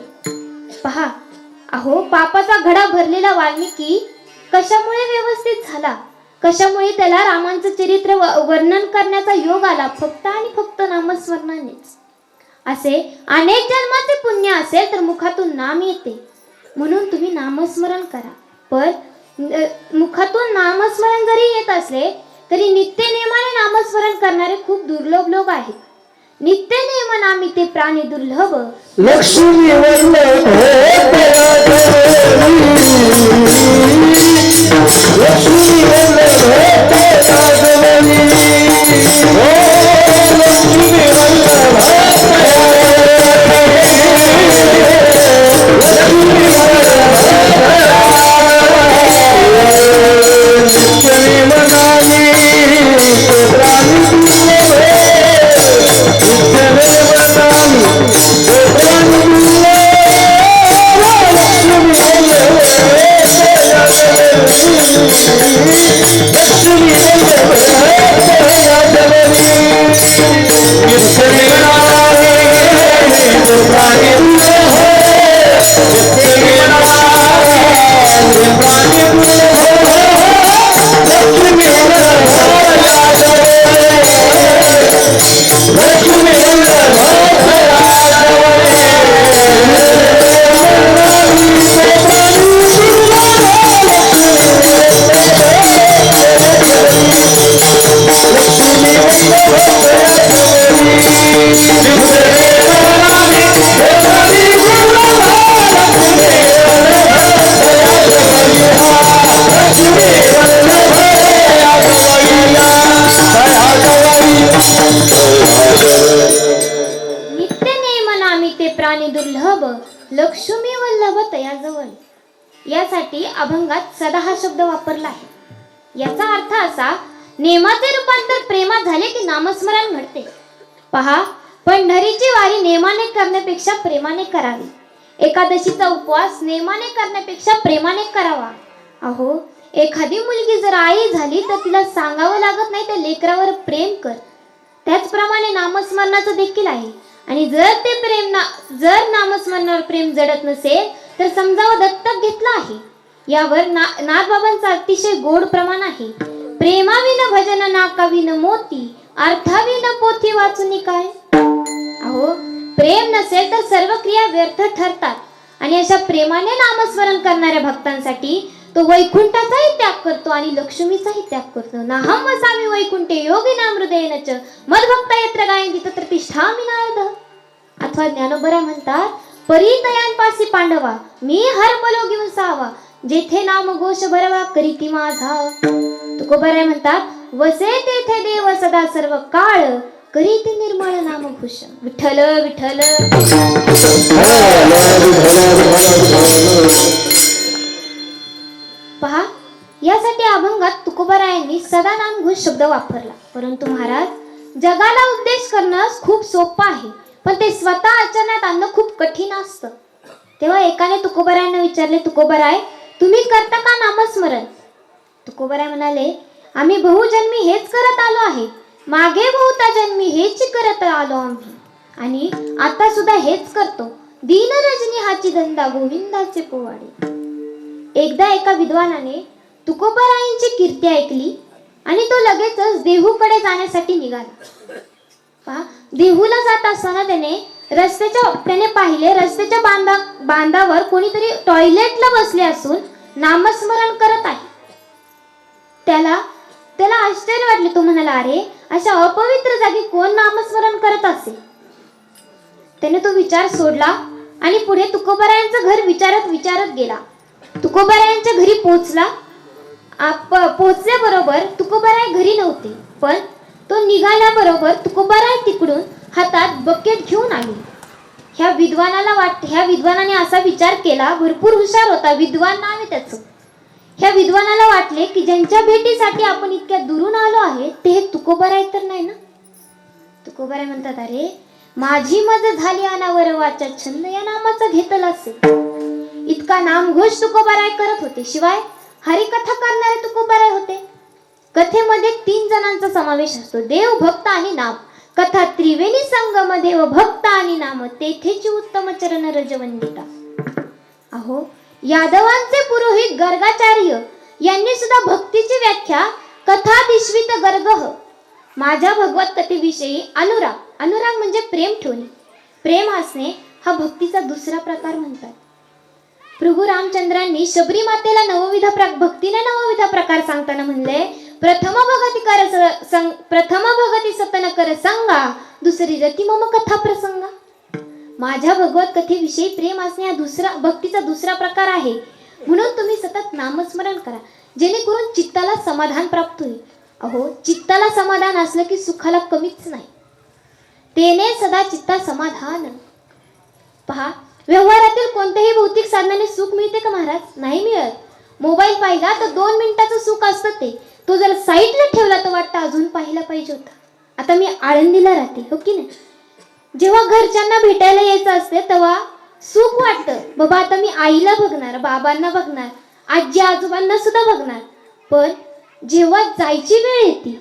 Speaker 1: पहा, अहो, पापाचा घडा भरलेला वाल्मिकी कशामुळे व्यवस्थित झाला, कशामुळे त्याला रामांचं चरित्र वर्णन करण्याचा योग आला, फक्त आणि फक्त नामस्मरणानेच. असे अनेक जन्माचे पुण्य असेल तर मुखातून नाम येते, म्हणून तुम्ही नामस्मरण करा. पण मुखातून नामस्मरण जरी येत असले तरी नित्य नियमाने नामस्मरण करणारे खूप दुर्लभ लोक आहेत. नित्य नियम नामी ते प्राणी दुर्लभ.
Speaker 4: लक्ष्मी वल्लभ लक्ष्मी वल्लभ
Speaker 1: लक्ष्मी वल्लभ तयाजवळ. यासाठी अभंगात सदा हा शब्द वापरला आहे. याचा अर्थ असा, नेमाचे रूपांतर प्रेमात झाले की नामस्मरण घडते. पहा, पंढरीची वारी नेमाने करण्यापेक्षा प्रेमाने करावी. एकादशीचा उपवास नेमाने करण्यापेक्षा प्रेमाने करावा. अहो, एखादी मुलगी जर आई झाली तर तिला सांगावं लागत नाही त्या लेकरावर प्रेम कर. त्याचप्रमाणे नामस्मरणाचं देखील आहे. आणि जर नामस्मरणावर प्रेम जडत नसेल तर समजावं दत्तक घेतलं आहे. यावर नाथबाबांचं अतिशय गोड प्रमाण आहे. प्रेमाविन भजन नाकाविन मोती, अर्थाविन पोथी वाचून काय. अहो, प्रेम नसेल तर सर्व क्रिया व्यर्थ ठरतात. आणि अशा प्रेमाने नामस्मरण करणाऱ्या भक्तांसाठी तो वैकुंठाचाही त्याग करतो आणि लक्ष्मीचाही त्याग करतो. नाहम वसामी वैकुंठे योगिना हृदयेन च मद्भक्ता यत्र गायन्ति तत्र तिष्ठामि नारद. अथवा ज्ञानोबरा म्हणतात, परितयांपासी पांडवा मी हरपलो घेऊन सावा, जेथे नाम घोष भरवा करीती माझा. तुकोबराय म्हणतात, वसे तेथे देव सदा सर्व काळ, करीती निर्मळ नाम घोष. विठ्ठल विठ्ठल. पहा, यासाठी अभंगात तुकोबरायांनी सदा नामघोष शब्द वापरला. परंतु महाराज, जगाला उद्देश करणं खूप सोपं आहे, पण ते स्वतः आचरणात आणणं खूप कठीण असतं. तेव्हा एकाने तुकोबरायांना विचारले, तुकोबराय, तुम्ही करता का नामस्मरण? तुकोबराय म्हणाले, आम्ही बहुजन्मी हेच करत आलो आहे. मागे बहुता जन्मी हेच करत आलो आम्ही. आणि आता सुद्धा हेच करतो. दीन रजनी हाची धंदा गोविंदाचे पोवाडे. एकदा एका विद्वानाने तुकोबारायांची कीर्ती ऐकली आणि तो लगेचच देहूकडे जाण्यासाठी निघाला. पहा, देहूला जात असताना त्याने पाहिले रस्त्याच्या बांधावर कोणीतरी टॉयलेटला बसले असून नामस्मरण करत आहे. त्याला आश्चर्य वाटले. तो म्हणाला, अरे अशा अपवित्र जागी कोण नामस्मरण करत असेल. त्याने तो विचार सोडला आणि पुढे तुकोबारायांचं घर विचारत गेला. तुकोबारायांच्या घरी पोहोचल्याबरोबर तुकोबाराय घरी नव्हते, पण तो निघाल्याबरोबर तुकोबाराय तिकडून हातात बकेट घेऊन आले. ह्या विद्वानाने असा विचार केला, भरपूर हुशार होता, विद्वान नाव आहे त्याचं. ह्या विद्वानाला वाटले की ज्यांच्या भेटीसाठी आपण इतक्या दुरून आलो आहे ते हे तुकोबाराय तर नाही ना. तुकोबाराय म्हणतात, अरे माझी मज झाली अनावर वाचा छंद या नामाचा घेतला असेल. इतका नामघोष तुकोबाराय करत होते. शिवाय हरिकथा करणारे तुकोबाराय होते. कथेमध्ये 3 जणांचा समावेश असतो, देव, भक्त आणि नाम. कथा त्रिवेणी संगम, देव, भक्त आणि नाम, तेथेची उत्तम चरण रजवंदिता. अहो, यादवांचे पुरोहित गर्गाचार्य यांनी सुद्धा भक्तीची व्याख्या कथादिश्वित गर्गः. माझ्या भगवत कथेविषयी अनुराग म्हणजे प्रेम ठेवणे, प्रेम असणे हा भक्तीचा दुसरा प्रकार म्हणतात. प्रभू रामचंद्रांनी शबरी मातेला भक्तीने नवविध प्रकार सांगताना म्हणले, प्रथम भगती सतन कर संगा, दुसरी रती मम कथा प्रसंगा. माझ्या भगवत कथेविषयी प्रेम असणे हा भक्तीचा दुसरा प्रकार आहे. म्हणून तुम्ही सतत नामस्मरण करा, जेणेकरून चित्ताला समाधान प्राप्त होईल. अहो, चित्ताला समाधान असलं की सुखाला कमीच नाही. तेने सदा चित्ता समाधान. पहा, व्यवहारातील कोणत्याही भौतिक साधनाने सुख मिळते का महाराज? नाही मिळत. मोबाईल पाहिला तर 2 मिनिटाचं सुख असतं ते. तो जर साईडला ठेवला तर वाटतं अजून पाहायला पाहिजे होता. आता मी आळंदीला राहते, हो की नाही? जेव्हा घरच्यांना भेटायला यायचं असते तेव्हा सुख वाटतं, बाबा आता मी आईला बघणार, बाबांना बघणार, आजी आजोबांना सुद्धा बघणार. पण जेव्हा जायची वेळ येते,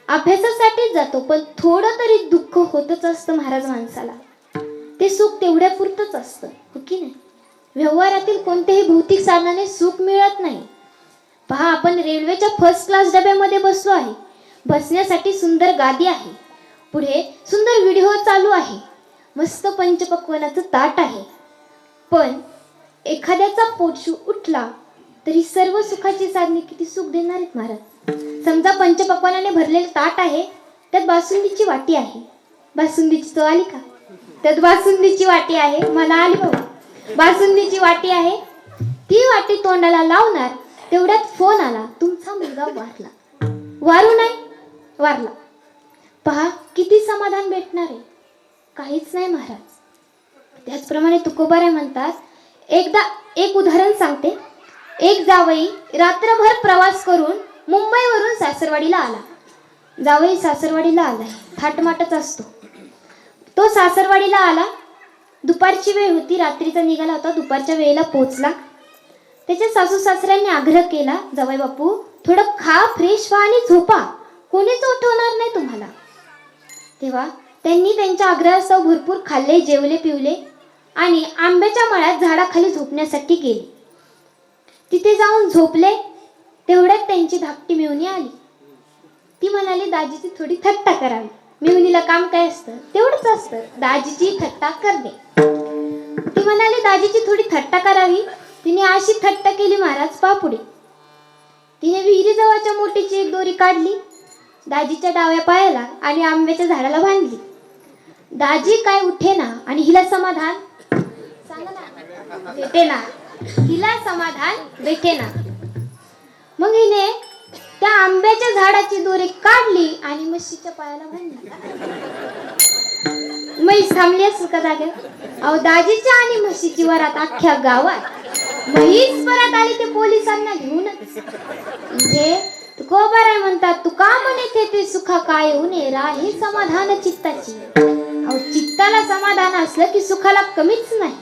Speaker 1: अभ्यासासाठीच जातो, पण थोडं तरी दुःख होतच असतं महाराज माणसाला. ते सुख तेवढ्या पुरतच असतं, हो की नाही? व्यवहारातील कोणत्याही भौतिक साधनाने सुख मिळत नाही. पहा, आपण रेल्वेच्या फर्स्ट क्लास डब्यामध्ये बसलो आहे. बसण्यासाठी सुंदर गादी आहे, पुढे सुंदर व्हिडिओ चालू आहे, मस्त पंचपक्वानाचं ताट आहे. पण एखाद्याचा पोटशू उठला तरी सर्व सुखाची साधने किती सुख देणार आहेत महाराज. समजा पंचपक्वानाने भरलेलं ताट आहे, त्यात बासुंदीची वाटी आहे. बासुंदीची चव आली का? त्यात बासुंदीची वाटी आहे, मला आली बाबा. बासुंदीची वाटी आहे, ती वाटी तोंडाला लावणार तेवढ्यात फोन आला, तुमचा मुलगा वारला. वारू नाही, वारला. पहा, किती समाधान भेटणार आहे? काहीच नाही महाराज. त्याचप्रमाणे तुकोबाराय म्हणतात, एक उदाहरण सांगते. एक जावई रात्रभर प्रवास करून मुंबईवरून सासरवाडीला आला. जावई सासरवाडीला आलाय, थाटमाटच असतो. तो सासरवाडीला आला, दुपारची वेळ होती, रात्रीचा निघाला होता, दुपारच्या वेळेला पोहोचला. त्याच्या सासू सासऱ्यांनी आग्रह केला, जावई बापू थोडं खा, फ्रेश व्हा आणि झोपा, कोणीच उठवणार नाही तुम्हाला. तेव्हा त्यांनी त्यांच्या आग्रहास्तव भरपूर खाल्ले, जेवले, पिवले आणि आंब्याच्या मळ्यात झाडाखाली झोपण्यासाठी गेले. तिथे जाऊन झोपले. तेवढ्यात त्यांची धाकटी मेहुणी आली. ती म्हणाली, दाजीची थोडी थट्टा करावी. मेहुणीला काम काय असतं? तेवढंच असतं, दाजीची थट्टा करणे. ती म्हणाली, दाजीची थोडी थट्टा करावी. तिने अशी थट्टा केली महाराज, पापुडे. तिने विहिरीजवळच्या मोठीची एक दोरी काढली, दाजीच्या डाव्या पायाला आणि आंब्याच्या झाडाला बांधली. दाजी काय उठेना आणि हिला समाधान सांगा ना, भेटेना. हिला समाधान भेटेना. मग हिने त्या आंब्याच्या झाडाची दोरी काढली आणि म्हशीच्या पायाला बांधली. म्हैस थांबली असेल का जागेवर? अहो, दाजीच्या आणि म्हशीची वरात अख्ख्या गावात. म्हैस परत आली ते पोलिसांना घेऊनच. म्हणजे तुकोबाराय म्हणतात, तुका म्हणे ते सुखा काय उने राही समाधान चित्ताची. अहो, चित्ताला समाधान असलं की सुखाला कमीच नाही.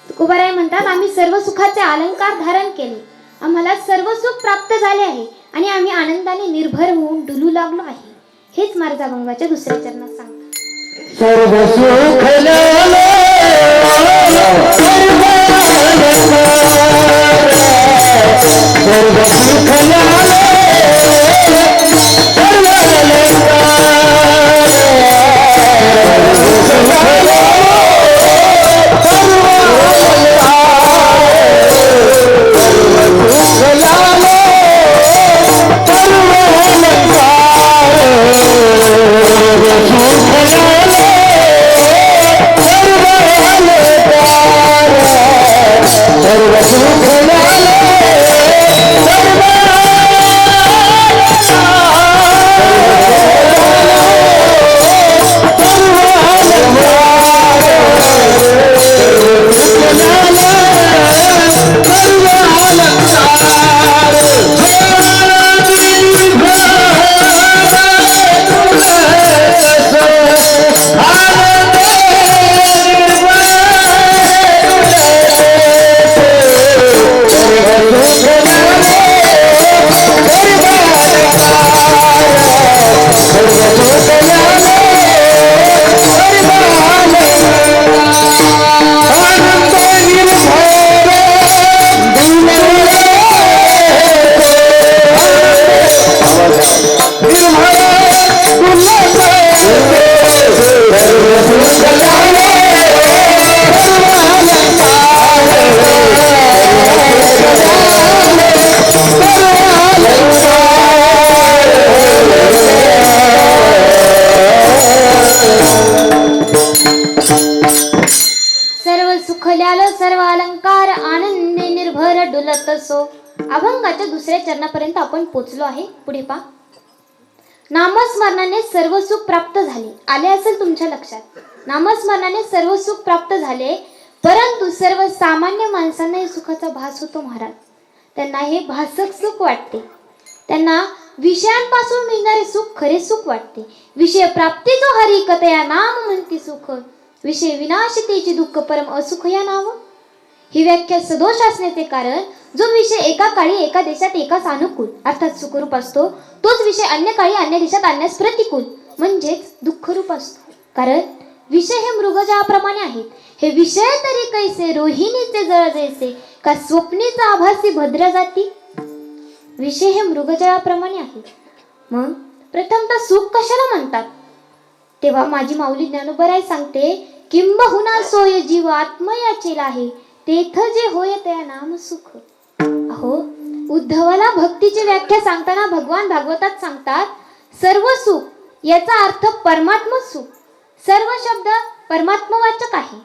Speaker 1: तुकोबाराय म्हणतात, आम्ही सर्व सुखाचे अलंकार धारण केले, आम्हाला सर्व सुख प्राप्त झाले आहे आणि आम्ही आनंदाने निर्भर होऊन डुलू लागलो आहे. हेच मार्गाभंगाच्या दुसऱ्या चरणात सांगतात.
Speaker 4: सर्व सुख लालो सर्व सुख लालो
Speaker 1: सर्व अलंकार आनंदे निर्भर डुलत सो. अभंगाच्या दुसऱ्या चरणापर्यंत आपण पोचलो आहे. पुढे पहा. नामस्मरणाने सर्व सुख प्राप्त झाले. आले असेल तुमच्या लक्षात. नामस्मरणाने सर्व सुख प्राप्त झाले, परंतु सर्व सामान्य माणसांना हे सुखाचा भास होतो महाराज. त्यांना हे भासक सुख वाटते. त्यांना विषयांपासून मिळणारे सुख खरे सुख वाटते. विषय प्राप्तीचो हरी कथया नाम म्हणती सुख. विषय विनाशितेची दुःख परम असुख या नाव. ही व्याख्या सदोष असण्याचे कारण, जो विषय एका काळी एका देशात एकाच अनुकूल अर्थात सुखरूप असतो, तोच विषय अन्य काळी अन्य देशात अन्यास प्रतिकूल म्हणजेच दुःखरूप असतो. कारण विषय हे मृगजळाप्रमाणे आहेत. हे विषय तरी कैसे रोहिणीचे जळ जैसे, का स्वप्नीचा आभासी भद्र जाती. विषय हे मृगजळाप्रमाणे आहेत. मग प्रथमतः सुख कशाला म्हणतात, तेव्हा माझी माऊली ज्ञानोबराय सांगते, किंबहुना सोय जीव आत्मयाचेला आहे, तेथ जे होय त्या नाम सुख. अहो, उद्धवाला भक्तीची व्याख्या सांगताना भगवान भागवतात सांगतात, सर्व सुख याचा अर्थ परमात्म सुख. सर्व शब्द परमात्मवाचक आहे.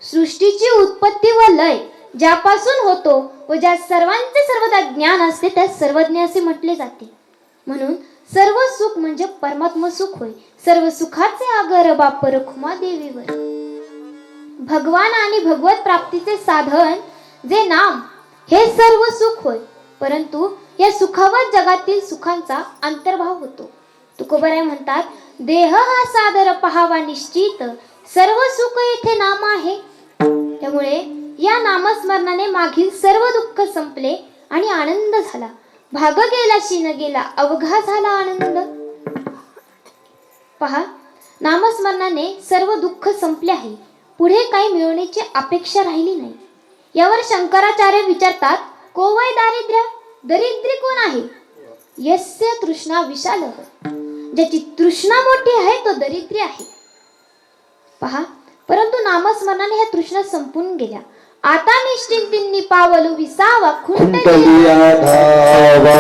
Speaker 1: सृष्टीची उत्पत्ती व लय ज्यापासून होतो व ज्या सर्वांचे सर्वदा ज्ञान असते त्या सर्वज्ञ असे म्हटले जाते. म्हणून सर्व सुख म्हणजे परमात्म सुख होय. सर्व सुखाचे आगर बाप रखुमा देवीवर. भगवान आणि भगवत प्राप्तीचे साधन जे नाम हे सर्व सुख होय. परंतु या सुखावर जगातील सुखांचा अंतर्भाव होतो. तुकोबराय म्हणतात, देह हा सादर पहावा निश्चित, सर्व सुख येथे नाम आहे. त्यामुळे या नामस्मरणाने मागील सर्व दुःख संपले आणि आनंद झाला. भाग गेला शीन गेला अवघा झाला आनंद. पहा, नामस्मरणाने सर्व दुःख संपले आहे. पुढे काही मिळवण्याची अपेक्षा राहिली नाही. यावर शंकराचार्य विचारतात, कोवय दारिद्र्य. दरिद्री कोण आहे. यस्य तृष्णा विशाल. ज्याची तृष्णा मोठी आहे तो दरिद्री आहे. पहा, परंतु नामस्मरणाने ह्या तृष्णा संपून गेल्या. आता निश्चिंतींनी पावलू विसावा खुंटलिया
Speaker 4: धावा.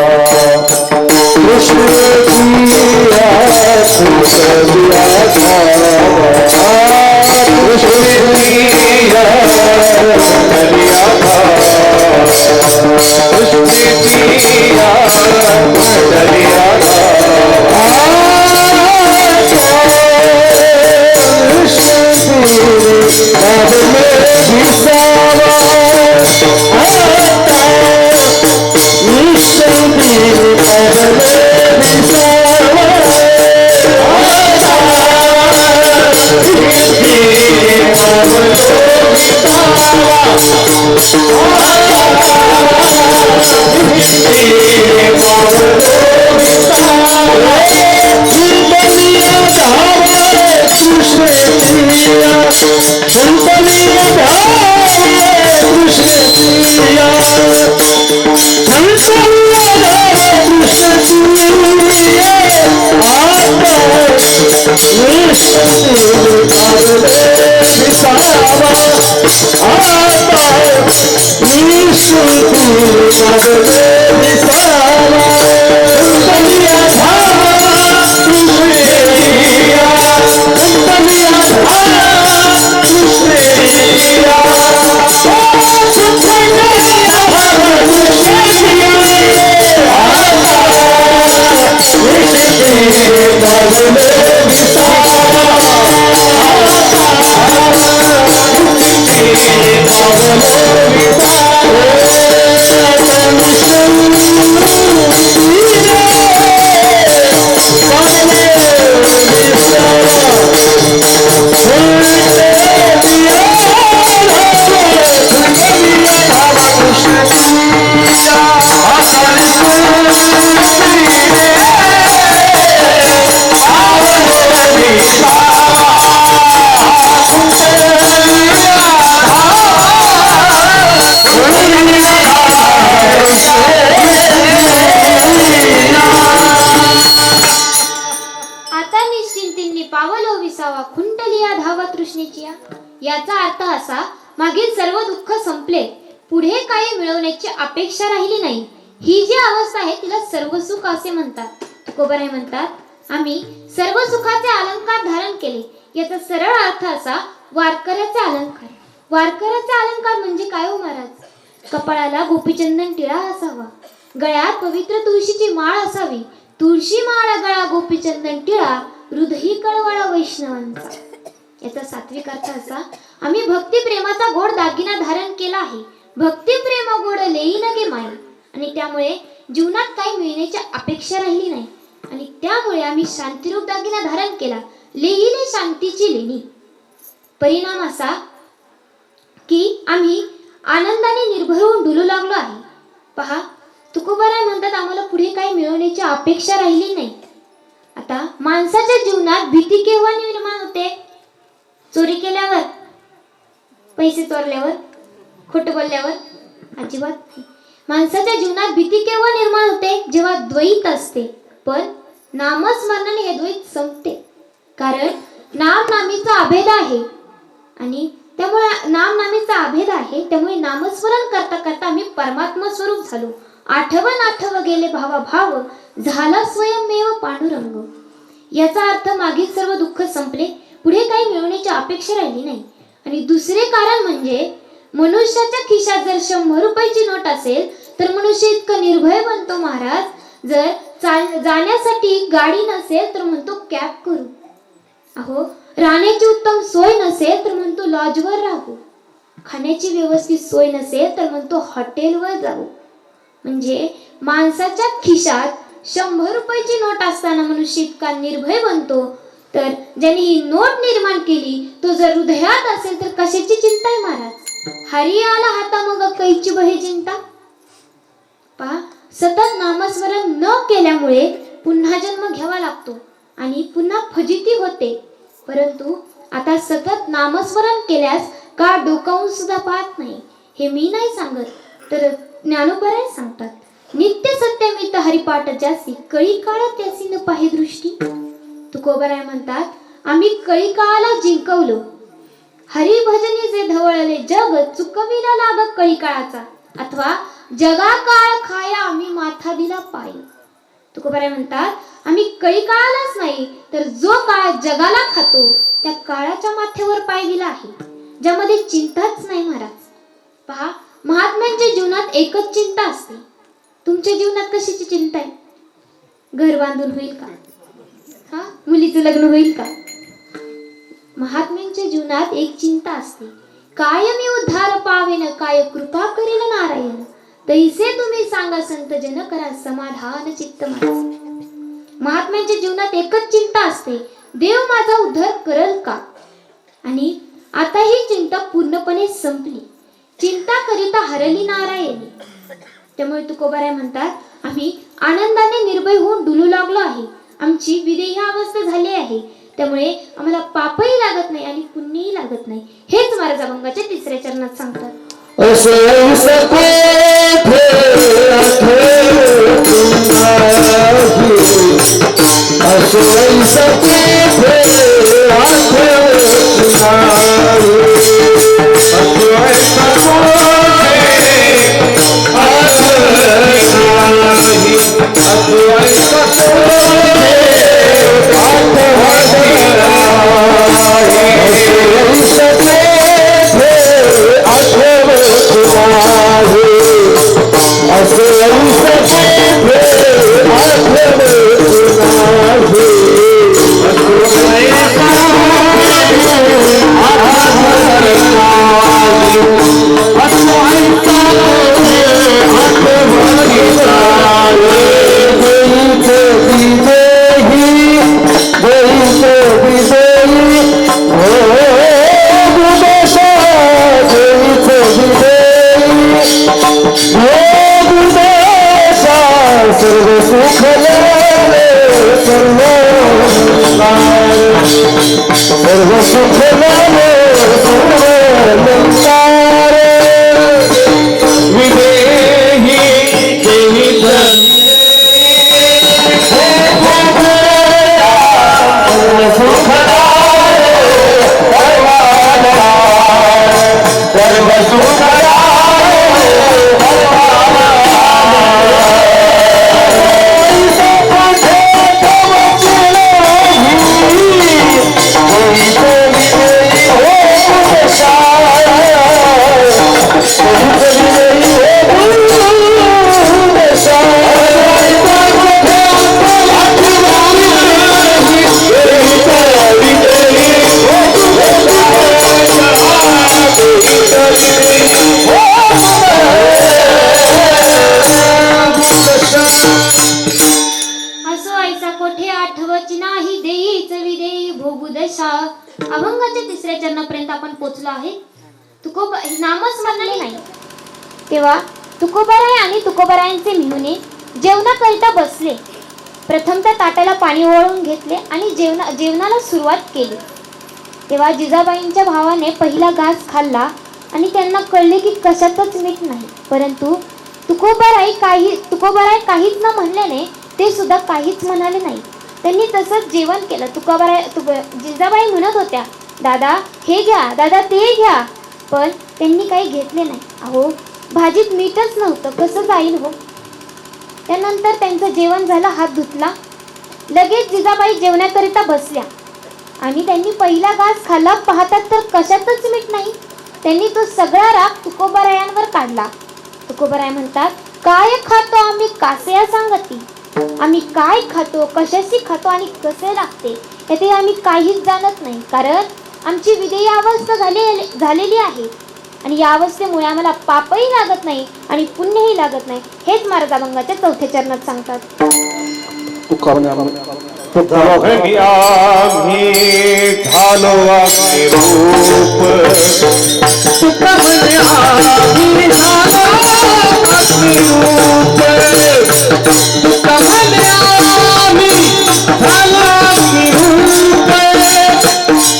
Speaker 1: आता निश्चिंतींनी पावलो विसावा खुंटलिया धावा तृष्णेची याचा अर्थ असा, मागील सर्व दुःख संपले, पुढे काही मिळवण्याची अपेक्षा राहिली नाही. ही जी अवस्था आहे तिला सर्व सुख असे म्हणतात. तुकोबाराय म्हणतात, आम्ही सर्व सुखाचे अलंकार धारण केले. याचा सरळ अर्थ असा, वारकऱ्याचे अलंकार. वारकऱ्याचे अलंकार म्हणजे काय हो महाराज? कपाळाला गोपीचंदन टिळा असावा, गळ्यात पवित्र तुळशीची माळ असावी. तुळशी माळा गळा गोपीचंदन टिळा, हृदयी कळवळा वैष्णवांचा. याचा सात्विक अर्थ असा, आम्ही भक्ती प्रेमाचा गोड दागिना धारण केला आहे. भक्ती प्रेम गोड लेई नगे माई, आणि त्यामुळे जीवनात काही मिळण्याची अपेक्षा राहिली नाही. आणि त्यामुळे आम्ही शांतिरूप दागिना धारण केला, लेईले शांतीची लेणी. परिणाम असा की आम्ही आनंदाने निर्भर होऊन डुलू लागलो आहे. पहा, तुकोबाराय म्हणतात, आम्हाला पुढे काही मिळवण्याची अपेक्षा राहिली नाही. आता माणसाच्या जीवनात भीती केव्हा निर्माण होते? चोरी केल्यावर, पैसे चोरल्यावर, खोटं बोलल्यावर? अजिबात नाही. माणसाच्या जीवनात भीती केव्हा निर्माण होते? जेव्हा द्वैत असते. पण नामस्मरणाने हे द्वैत संपते. कारण नामनामीचा अभेद आहे, आणि त्यामुळे नामनामीचा अभेद आहे. त्यामुळे नामस्मरण करता करता आम्ही परमात्मा स्वरूप झालो. आठवण आठव गेले भावा भाव, झाला स्वयंमेव पांडुरंग. याचा अर्थ मागील सर्व दुःख संपले, पुढे काही मिळवण्याची अपेक्षा राहिली नाही. आणि दुसरे कारण म्हणजे, मनुष्याच्या खिशात जर 100 रुपयाची नोट असेल तर मनुष्य इतकं निर्भय बनतो महाराज. जर जाण्यासाठी गाडी नसेल तर म्हणतो कॅब करू. अहो, राहण्याची उत्तम सोय नसेल तर म्हणतो लॉजवर राहू. खाण्याची व्यवस्थित सोय नसेल तर म्हणतो हॉटेलवर जाऊ. म्हणजे माणसाच्या खिशात 100 रुपयाची नोट असताना मनुष्य इतका निर्भय बनतो. तर ज्याने ही नोट निर्माण केली तो जर हृदयात असेल तर कशाची चिंता आहे महाराज? हरी आला हाता मग कैची बहे चिंता. पहा, सतत नामस्मरण न केल्यामुळे पुन्हा जन्म घ्यावा लागतो आणि पुन्हा फजिती होते. परंतु आता सतत नामस्मरण केल्यास का डोकावून सुद्धा पाहत नाही. हे मी नाही सांगत, तर ज्ञानोबाराय सांगतात. नित्य सत्यमित हरिपाठ ज्यासी, कळी काळ त्यासी न पाहे दृष्टी. तुकोबाराय म्हणतात, आम्ही कळी काळाला जिंकवलो. हरिभजनी जे धवळले जग, चुकविला लाग कळी काळाचा. अथवा जगा काळ खाया आम्ही माथा दिला पाय. तुकोबाराय म्हणतात, आम्ही कळी काळालाच नाही तर जो काळ जगाला खातो त्या काळाच्या माथ्यावर पाय दिला आहे, ज्यामध्ये चिंताच नाही महाराज. पहा, महात्म्यांच्या जीवनात एकच चिंता असते. तुमच्या जीवनात कशाची चिंता आहे? घर बांधून होईल का? हा, मुलीचं लग्न होईल का? महात्म्यांच्या जीवनात एक चिंता असते, काय मी उद्धार पावेन, काय कृपा करेल नारायण. तैसे तुम्ही सांगा संत जन, करा समाधान चित्त माझे. महात्म्यांच्या जीवनात एकच चिंता असते, देव माझा उद्धार करल का? आणि आता ही चिंता पूर्णपणे संपली. चिंता करिता हरली नारायणी. त्यामुळे तुकोबाराय म्हणतात, आम्ही आनंदाने निर्भय होऊन डुलू लागलो आहे. आमची विदेह अवस्था झाली आहे. त्यामुळे आम्हाला पापही लागत नाही आणि पुण्यही लागत नाही. हेच महाराज अभंगाच्या तिसऱ्या चरणात सांगतात.
Speaker 4: असं सकोठे असं सकोठे
Speaker 1: अभंगाच्या तिसऱ्या चरणापर्यंत आपण पोहोचलो आहे. नामस्मरणाने नाही. तेव्हा तुकोबाराय आणि तुकोबारायांचे मिळूने जेवणाकरिता बसले. प्रथम त्या ताटाला पाणी ओवाळून घेतले आणि जेवणाला सुरुवात केली. तेव्हा जिजाबाईंच्या भावाने पहिला घास खाल्ला आणि त्यांना कळले की कशातच मीठ नाही. परंतु तुकोबाराय काहीच न म्हणल्याने ते सुद्धा काहीच म्हणाले नाही. त्यांनी तसंच जेवण केलं. जिजाबाई म्हणत होत्या, दादा हे घ्या, दादा ते घ्या, पण त्यांनी काही घेतले नाही. अहो भाजीत मीठच नव्हतं, कसं जाईल हो. त्यानंतर त्यांचं जेवण झालं, हात धुतला. लगेच जिजाबाई जेवणाकरिता बसल्या आणि त्यांनी पहिला घास खाल्ला. पाहतात तर कशातच मीठ नाही. त्यांनी तो सगळा राग तुकोबारायांवर काढला. तुकोबाराय म्हणतात, काय खातो आम्ही कासेया सांगती. आम्ही काय खातो, कशाशी खातो आणि कसे लागते याते आम्ही काहीच जाणत नाही. कारण आमची विदेही अवस्था झालेली आहे आणि या अवस्थेमुळे आम्हाला पापही लागत नाही आणि पुण्यही लागत नाही. हेच महाराज अभंगाच्या चौथ्या चरणात सांगतात.
Speaker 4: आम्ही झालो आपले रूप तुका म्हणे आम्ही झालो आपले रूप तुका म्हणे आम्ही झालो आपले रूप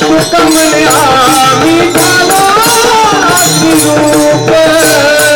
Speaker 4: तुका म्हणे आम्ही झालो आपले रूप तुका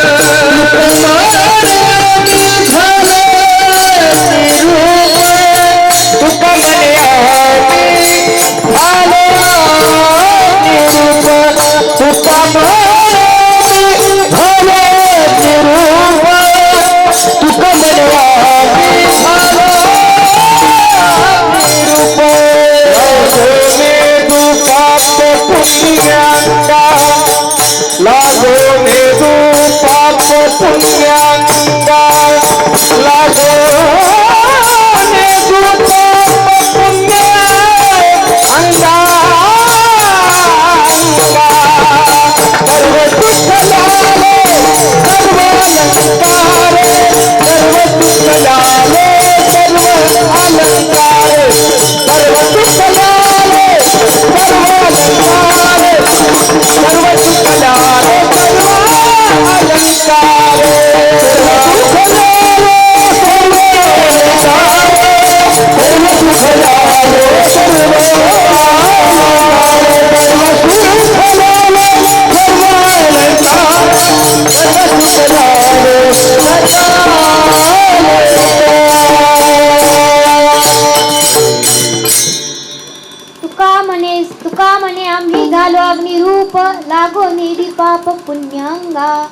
Speaker 1: तुका म्हणे आम्ही झालो अग्निरूप लागो निधी पाप पुण्यांगा.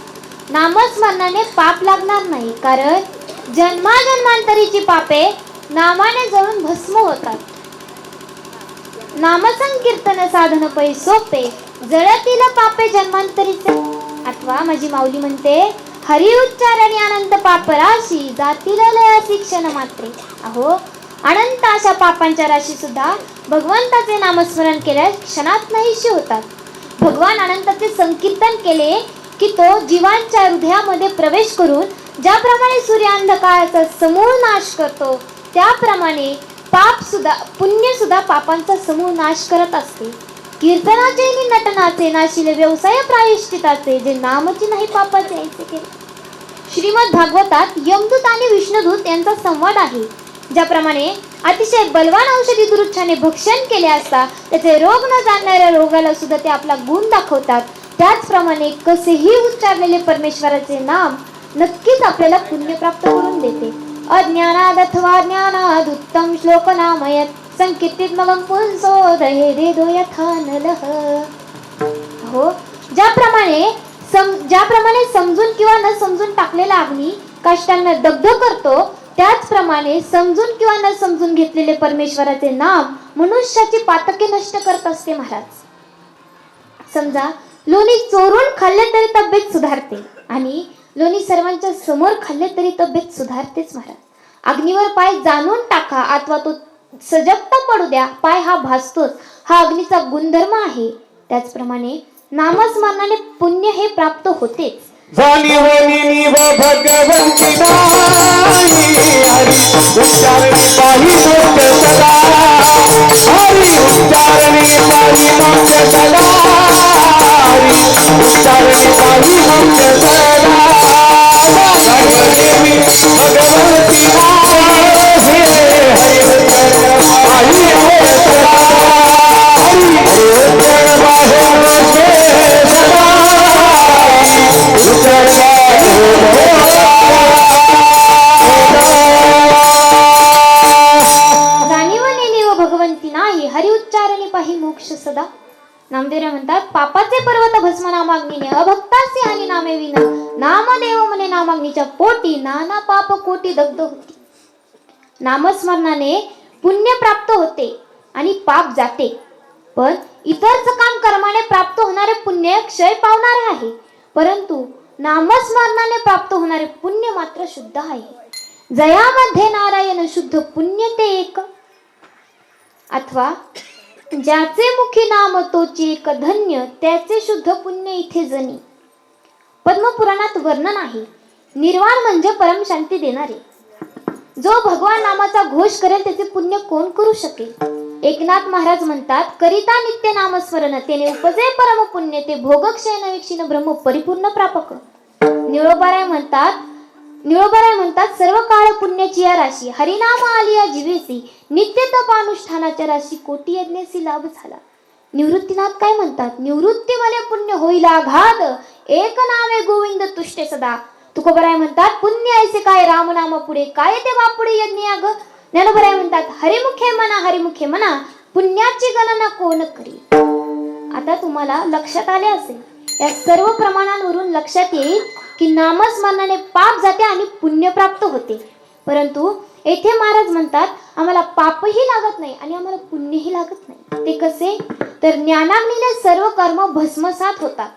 Speaker 1: नामस्मरणाने पाप लागणार नाही, कारण जन्माजन्मांतरीची पापे नामाने जळून भस्म होतात. नामसंकीर्तन साधन पै सोपे जळतील पापे जन्मांतरीचे. अथवा माझी माऊली म्हणते, हरी उच्चारणी अनंत पाप राशी जातील लय शिक्षण मात्रे. अहो, अनंत अशा पापांच्या राशी सुद्धा भगवंताचे नामस्मरण केल्यास क्षणात नाहीशी होतात. भगवान अनंताचे संकीर्तन केले की तो जीवांच्या हृदयामध्ये प्रवेश करून ज्याप्रमाणे सूर्य अंधकाराचा समूळ नाश करतो, त्याप्रमाणे पुण्य सुद्धा पापांचा समूळ नाश करत असते. कीर्तनाचे नि नटनाचे नाशिले व्यवसाय प्रायश्चिताचे, जे नामची नाही पापाचे ऐसे केले. श्रीमद भागवतात यमदूत आणि विष्णुदूत यांचा संवाद आहे. ज्याप्रमाणे अतिशय बलवान औषधी दुरुच्छाने भक्षण केले असता त्याचे रोग न जाणणाऱ्या रोगाला सुद्धा ते आपला गुण दाखवतात, त्याचप्रमाणे कसेही उच्चारलेले परमेश्वराचे नाम नक्कीच आपल्याला पुण्य प्राप्त करून देते. अज्ञानाद अथवा ज्ञानाद उत्तम श्लोक नामयत संकीर्तित मगम पुंसो दहे देदो यथा नलः. हो, ज्याप्रमाणे समजून किंवा न समजून टाकलेला अग्नी काष्टांना दग्ध करतो, त्याचप्रमाणे समजून किंवा न समजून घेतलेले परमेश्वराचे नाम मनुष्याची पातके नष्ट करत असते. महाराज, समजा लोणी चोरून खाल्ले तरी तब्येत सुधारते आणि लोणी सर्वांच्या समोर खाल्ले तरी तब्येत सुधारतेच. महाराज, अग्नीवर पाय जाणून टाका अथवा तो सजगता पडू द्या, पाय हा भासतोच. हा अग्नीचा गुणधर्म आहे. त्याचप्रमाणे नामस्मरणाने पुण्य हे प्राप्त होतेच.
Speaker 4: जाणीवनी व भगवंती नाही, हरी उच्चारणी पाही मोक्ष सदा. हरी उच्चारणी पाही मोक्ष सदा. हरी उच्चारणी पाही मोक्ष सदा. जाणीवनी भगवंती नाही, हरी उच्चारणी पाही मोक्ष सदा. हरी उच्चारणी पाही मोक्ष सदा.
Speaker 1: जाणीवने व भगवंती नाही, हरी उच्चारणी पाही मोक्ष सदा. नामदेव म्हणतात, पापाचे पर्वत भस्म नामाग्नीने अभक्तासी आणि नामे विना. नामदेव म्हणे नामाग्नीच्या पोटी नाना पाप कोटी दग्ध होती. नामस्मरणाने पुण्य प्राप्त होते आणि पाप जाते, पण इतर काम कर्माने प्राप्त होणारे पुण्य क्षय पावणारे आहे. परंतु नामस्मरणाने प्राप्त होणारे पुण्य मात्र शुद्ध आहे. जयामध्ये नारायण शुद्ध पुण्य ते एक. अथवा ज्याचे मुखी नाम तोची एक धन्य, त्याचे शुद्ध पुण्य इथे जनी. पद्मपुराणात वर्णन आहे. निर्वाण म्हणजे परमशांती देणारे. जो भगवान नामाचा घोष करेल त्याचे पुण्य कोण करू शकेल. एकनाथ महाराज म्हणतात, करिता नित्य नामस्मरण तेने उपजे परम पुण्य, ते भोगक्षय नवीक्षीण ब्रह्म परिपूर्ण प्रापक. निळोबाराय म्हणतात, सर्व काळ पुण्याची या राशी, हरिनाम आलिया जीवेसी, नित्य तपानुष्ठानाच्या राशी, कोटी यज्ञेसी लाभ झाला. निवृत्तीनाथ काय म्हणतात, निवृत्ती मने पुण्य होईल आघात, एक नामे गोविंद तुष्टे सदा. तुकोबराय म्हणतात, पुण्य ऐसे काय रामनाम पुढे, काय ते बापुढे यज्ञ याग. ज्ञानोबराय म्हणतात, हरिमुखे म्हणा पुण्याची गणना कोण करी. आता तुम्हाला लक्षात आले असेल, या सर्व प्रमाणांवरून लक्षात येईल की नामस्मरणाने पाप जाते आणि पुण्य प्राप्त होते. परंतु येथे महाराज म्हणतात, आम्हाला पापही लागत नाही आणि आम्हाला पुण्यही लागत नाही. ते कसे, तर ज्ञानाग्नीने सर्व कर्म भस्मसात होतात.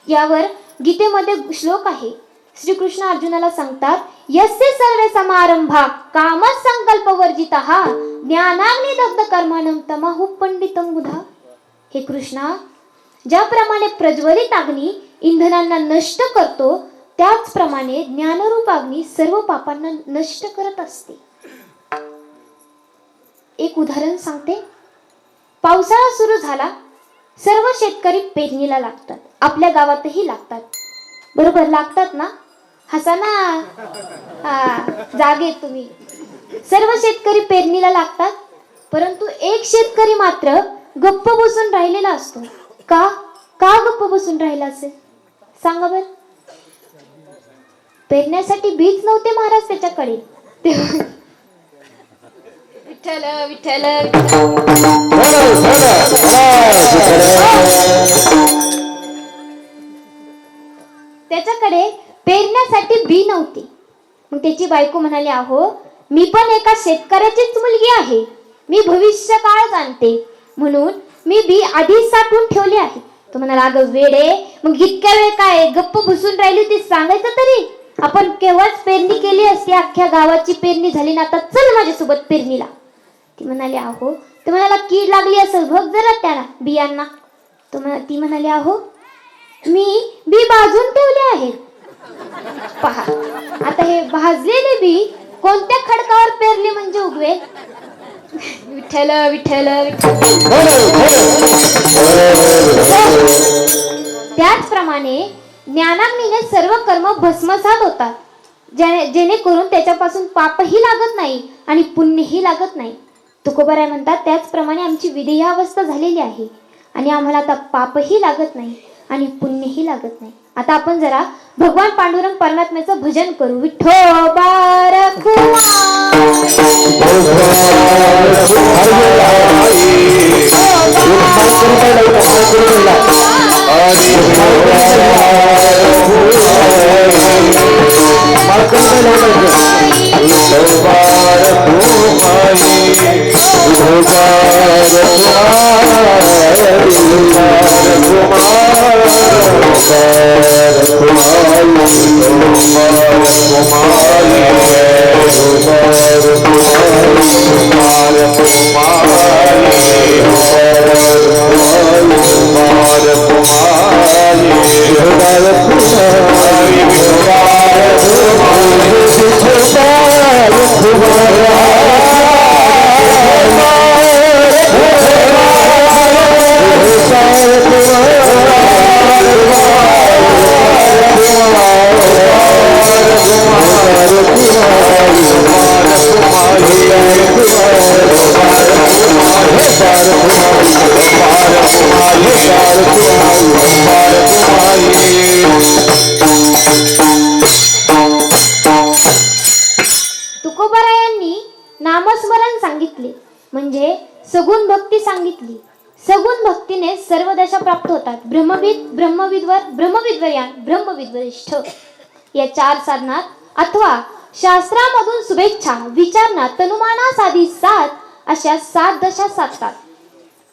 Speaker 1: यावर गीतेमध्ये श्लोक आहे. श्रीकृष्ण अर्जुनाला सांगतात, यस्य सर्वे समारंभा कामस संकल्प वर्जितः ज्ञानाग्नी दग्ध कर्माणं तमाहु पंडितं बुधा. हे कृष्णा, ज्याप्रमाणे प्रज्वलित अग्नी इंधनांना नष्ट करतो, त्याचप्रमाणे ज्ञानरूप अग्नी सर्व पापांना नष्ट करत असते. एक उदाहरण सांगते. पावसाळा सुरू झाला, सर्व शेतकरी पेरणीला लागतात. आपल्या गावातही लागतात, बरोबर लागतात ना? हसा ना, जागे तुम्ही. सर्व शेतकरी पेरणीला लागतात, परंतु एक शेतकरी मात्र गप्प बसून राहिलेला असतो. का गप्प बसून राहिला असेल सांगा बर. पेरण्यासाठी बीज नव्हते महाराज त्याच्याकडे. विठ्ठल विठ्ठल त्याच्याकडे पेरण्यासाठी बी नव्हते. मग त्याची बायको म्हणाली, अहो मी पण एका शेतकऱ्याचीच मुलगी आहे, मी भविष्य काळ जाणते, म्हणून मी बी आधीच साठवून ठेवले आहे. तो म्हणाला, अगं वेडे, मग इतक्या वेळ काय गप्प बसून राहिली ती सांगायचं तरी. आपण केव्हाच पेरणी केली असती, अख्ख्या गावाची पेरणी झाली ना, आता चल माझ्यासोबत पेरणीला. ती म्हणाली, अहो ते म्हणाला कीड लागली असेल बघ जरा त्याला बियांना. ती म्हणाली, अहो मी बी भाजून ठेवले आहेत. पहा आता हे भाजलेले बी कोणत्या खडकावर पेरले म्हणजे उगवेल. विठ्ठल विठ्ठल त्याचप्रमाणे ज्ञानाग्नीने सर्व कर्म भस्मसात होतात, जेणेकरून त्याच्यापासून पापही लागत नाही आणि पुण्यही लागत नाही. तुकोबाराय म्हणतात, त्याचप्रमाणे आमची विधेय अवस्था झालेली आहे आणि आम्हाला आता पापही लागत नाही आणि पुण्यही लागत नाही. आता आपण जरा भगवान पांडुरंग परमात्म्याचं भजन करू. विठोबा तुकोबारायांनी नामस्मरण सांगितले म्हणजे सगुण भक्ती सांगितली. सगुण भक्तीने सर्व दशा प्राप्त होतात. ब्रह्मविद्वरयान ब्रह्मविद्वरिष्ठ या 4 साधनात अथवा शास्त्रामधून शुभेच्छा विचारणा तनुमानास आधी 7 अशा 7 दशा साधतात.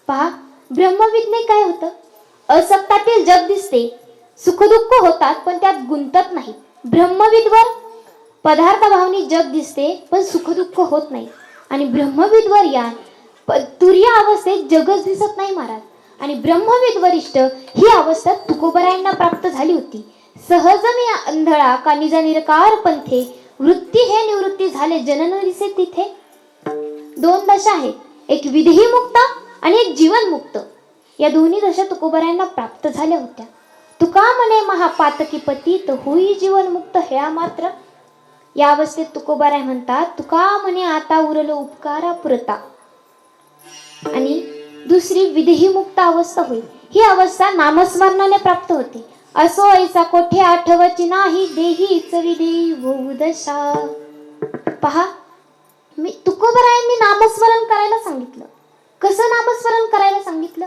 Speaker 1: पहा ब्रह्मविद्ने काय होतं, असक्तातील जग दिसते, सुखदुःख होतात पण त्यात गुंतत नाही. ब्रह्मविद्वर पदार्थ भावनी जग दिसते पण सुखदुःख होत नाही. आणि ब्रह्मविद्वर या तुर्य अवस्थेत जगच दिसत नाही महाराज. आणि ब्रह्मविद्वरिष्ठ ही अवस्था तुकोबारायांना प्राप्त झाली होती. सहज मी अंधळा का निज निरकार पंथे, वृत्ती हे निवृत्ती झाले जनन दिसे तिथे. 2 दशा आहेत, एक विधेही मुक्त आणि एक जीवन मुक्त. या दोन्ही दशा तुकोबारायांना प्राप्त झाल्या होत्या. तुका म्हणे महापातकी पतित होई जीवन मुक्त हेळा मात्र. या अवस्थेत तुकोबाराय म्हणतात, तुका म्हणे आता उरलो उपकारा पुरता. आणि दुसरी विधेही मुक्त अवस्था होईल. ही अवस्था नामस्मरणाने प्राप्त होते. असो ऐसा कोठे आठवची नाही देहीच विधेयी होऊ दशा. पहा मी तुकोबारायांनी नामस्मरण करायला सांगितलं. कसं नामस्मरण करायला सांगितलं?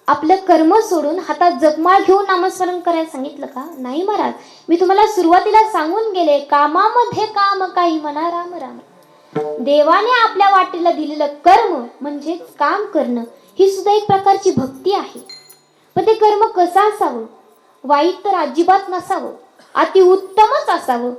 Speaker 1: आपलं कर्म सोडून हातात जपमाळ घेऊन नामस्मरण करायला सांगितलं का? नाही महाराज, मी तुम्हाला सुरुवातीला सांगून गेले, कामामध्ये काम काही म्हणा राम राम. देवाने आपल्या वाटेला दिलेलं कर्म म्हणजेच काम करणं ही सुद्धा एक प्रकारची भक्ती आहे. पण ते कर्म कसं असावं? वाईट तर अजिबात नसावं, अतिउत्तमच असावं.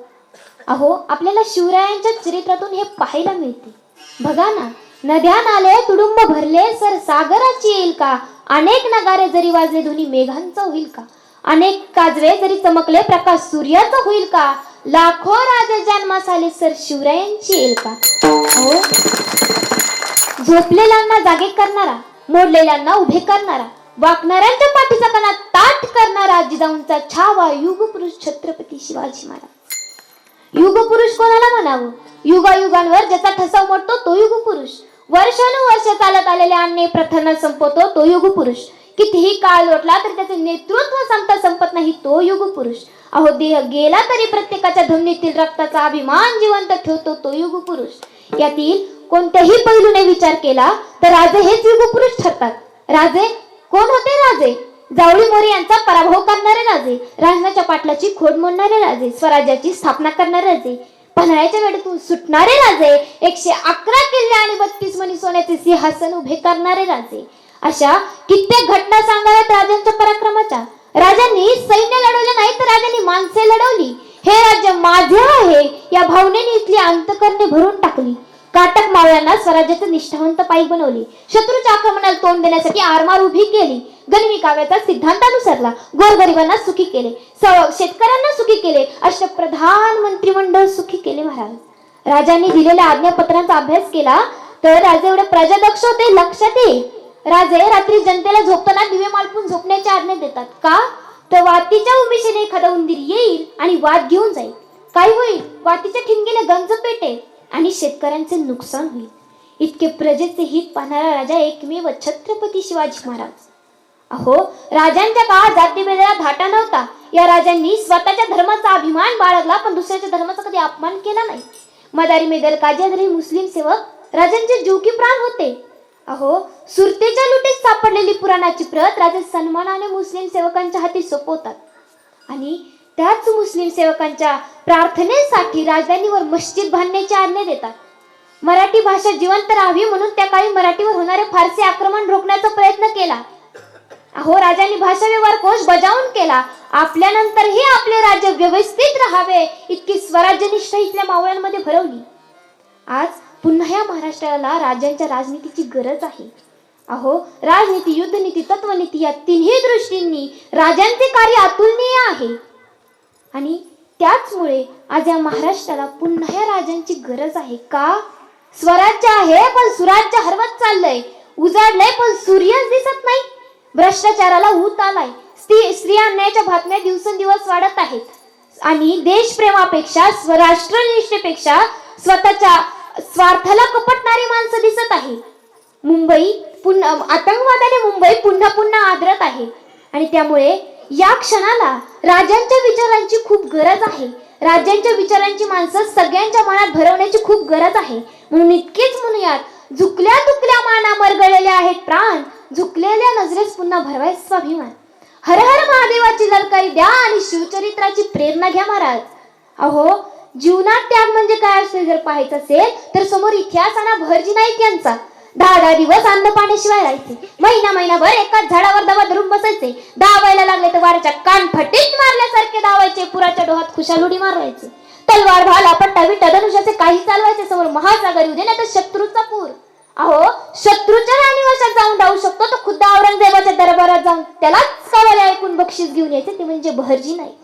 Speaker 1: अहो आपल्याला शिवरायांच्या चरित्रातून हे पाहायला मिळते. बघा ना, नद्या नाले तुडुंब भरले सर सागराची येईल का, अनेक नगारे जरी वाजले ध्वनी मेघांचा होईल का, अनेक काजवे जरी चमकले प्रकाश सूर्याचा होईल का, लाखो राजे जन्मास आले सर शिवरायांची येईल का. अहो झोपलेल्यांना जागे करणारा, मोडलेल्यांना उभे करणारा, वाकणाऱ्यांच्या पाठीचा कणा ताठ करणारा जिजाऊंचा छावा युगपुरुष छत्रपती शिवाजी महाराज. युगपुरुष कोणाला म्हणावं? युगायुगांवर ज्याचा ठसा उमटतो तो युगपुरुष. वर्षानुवर्ष चालत आलेल्या अन्य प्रथांना संपवतो तो युगपुरुष. कितीही काळ लोटला तरी त्याचे नेतृत्व संपता संपत नाही तो युगपुरुष. अहो देह गेला तरी प्रत्येकाच्या धमनीतील रक्ताचा अभिमान जिवंत ठेवतो तो युगपुरुष. यातील कोणत्याही पैलूने विचार केला तर राजे हेच युगपुरुष ठरतात. राजे कोण होते? राजे जावळी मोरे यांचा पराभव करणारे राजे, राजनाच्या पाटलाची खोड मोडणारे राजे, स्वराज्याची स्थापना करणारे राजे, पन्हाळ्याच्या वेळेतून सुटणारे राजे, 111 किल्ले आणि 32 मणी सोन्याचे सिंहासन उभे करणारे राजे. अशा कित्येक घटना सांगाव्यात राजांच्या पराक्रमाच्या. राजांनी सैन्य लढवले नाही तर राजांनी माणसे लढवली. हे राज्य माझे आहे या भावनेने इथली अंतकरणे भरून टाकली. काटक मावळ्यांना स्वराज्याचे निष्ठावंत पाईक बनवले. शत्रूच्या आक्रमणाला तोंड देण्यासाठी आरमार उभी केली. गनिमी काव्याचा सिद्धांत अनुसरला. गोरगरिबांना सुखी केले, शेतकऱ्यांना सुखी केले, अष्टप्रधान मंत्रिमंडळ सुखी केले. महाराज राजांनी दिलेल्या आज्ञापत्रांचा अभ्यास केला तर राजे एवढे प्रजादक्ष होते लक्षात येईल. राजे रात्री जनतेला झोपताना दिवे मालपून झोपण्याची आज्ञा देतात. का? तर वातीच्या उमेशीने एखादा उंदीर येईल आणि वाद घेऊन जाईल. काय होईल? वातीच्या ठिणगीने गंज पेटेल आणि शेतकऱ्यांचे नुकसान होईल. इतके प्रजेचे हित पाहणारा राजा एकमेव छत्रपती शिवाजी महाराज. अहो, राजांच्या काळात जातीभेदाला धाटा नव्हता. या राजांनी स्वतःच्या धर्माचा अभिमान बाळगला पण दुसऱ्याच्या धर्माचा कधी अपमान केला नाही. मदारी मेदर काजी मुस्लिम सेवक राजांचे जीव की प्राण होते. अहो, सुरतेच्या लुटीत सापडलेली पुराणाची प्रत राजे सन्मानाने मुस्लिम सेवकांच्या हाती सोपवतात आणि त्याच मुस्लिम सेवकांच्या प्रार्थनेसाठी राजधानीवर मस्जिद बांधण्याची आज्ञा देतात. मराठी भाषा जिवंत राहावी म्हणून त्या काळी मराठीवर होणारे फारसी आक्रमण रोखण्याचा प्रयत्न केला. अहो, राजांनी भाषा व्यवहार कोश बजावून केला. आपल्यानंतरही आपले राज्य व्यवस्थित राहावे इतकी स्वराज्यनिष्ठा इथल्या मावळ्यांमध्ये भरवली. आज पुन्हा या महाराष्ट्राला राजांच्या राजनीतीची गरज आहे. अहो, राजनीती, युद्धनीती, तत्वनीती या तिन्ही दृष्टींनी राजांचे कार्य अतुलनीय आहे आणि त्याचमुळे आज या महाराष्ट्राला पुन्हा या राजांची गरज आहे. का? स्वराज्य आहे पण सुराज्य हरवत चाललंय. उजाडलंय पण सूर्यच दिसत नाही. भ्रष्टाचाराला ऊत आलाय. स्त्री अन्यायाच्या बातम्या दिवसेंदिवस वाढत आहेत आणि देशप्रेमापेक्षा स्वराष्ट्रनिष्ठेपेक्षा स्वतःच्या स्वार्थाला कपटणारी माणसं दिसत आहे. आतंकवादाने मुंबई पुन्हा पुन्हा आदरत आहे आणि त्यामुळे या क्षणाला राजांच्या विचारांची खूप गरज आहे. राज्यांच्या विचारांची माणसं सगळ्यांच्या मनात भरवण्याची खूप गरज आहे. म्हणून इतकेच म्हणूयात, झुकल्या तुकल्या माना मरगळलेल्या आहेत प्राण, झुकलेल्या नजरेस पुन्हा भरवाय स्वाभिमान. हर हर महादेवाची ललकारी द्या आणि शिवचरित्राची प्रेरणा घ्या महाराज. अहो, जीवनात त्याग म्हणजे काय असते जर पाहायचं असेल तर समोर इतिहास आणा भरजी नाईक यांचा. 10 दिवस अन्न पाण्याशिवाय राहायचे. महिनाभर एकाच झाडावर दबा धरून बसायचे. धावायला लागले तर वाऱ्याच्या कान फटीत मारल्यासारखे धावायचे. पुराच्या डोहात खुशाल उडी मारवायचे. तलवार, भाला, पट्टा, विटा, धनुष्याचे काही चालवायचे. समोर महासागर येऊ दे नाही तर शत्रूचा पूर. अहो, शत्रूच्या राणीवशात जाऊन राहू शकतो तो खुद्द औरंगजेबाच्या दरबारात जाऊन त्यालाच कवाले ऐकून बक्षीस घेऊन यायचे. ते म्हणजे भरजी नाईक.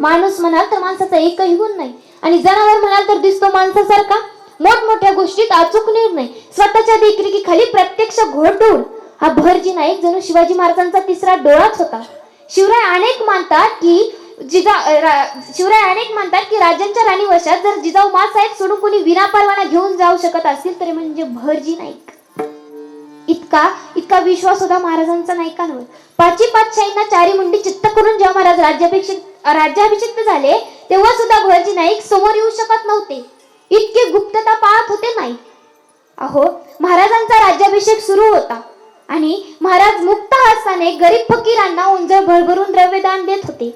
Speaker 1: माणूस म्हणाल तर माणसाचा एकही गुण नाही आणि जनावर म्हणाल तर दिसतो माणसासारखा. मोठमोठ्या गोष्टीत अचूक निर्णय, स्वतःच्या देखरेखीखाली प्रत्यक्ष घोडदौड. हा भरजी नाईक जणू शिवाजी महाराजांचा तिसरा डोळाच होता. शिवराय अनेक मानतात की राजांच्या राणीवशात जर जिजाऊ मासाहेब सोडून कोणी विनापरवाना घेऊन जाऊ शकत असतील तरी म्हणजे भरजी नाईक. इतका विश्वास होता महाराजांचा नाईकांवर. पाची पातशाहींना चारी मुंडी चित्त करून जेव्हा महाराज राज्याभिषिक्त झाले तेव्हा सुद्धा भरजी नाईक समोर येऊ शकत नव्हते. इतकी गुप्तता पाहत होते नाईक. अहो, महाराजांचा राज्याभिषेक सुरू होता आणि महाराज मुक्त हस्ताने गरीब फकीरांना उंजळ भरभरून द्रव्यदान देत होते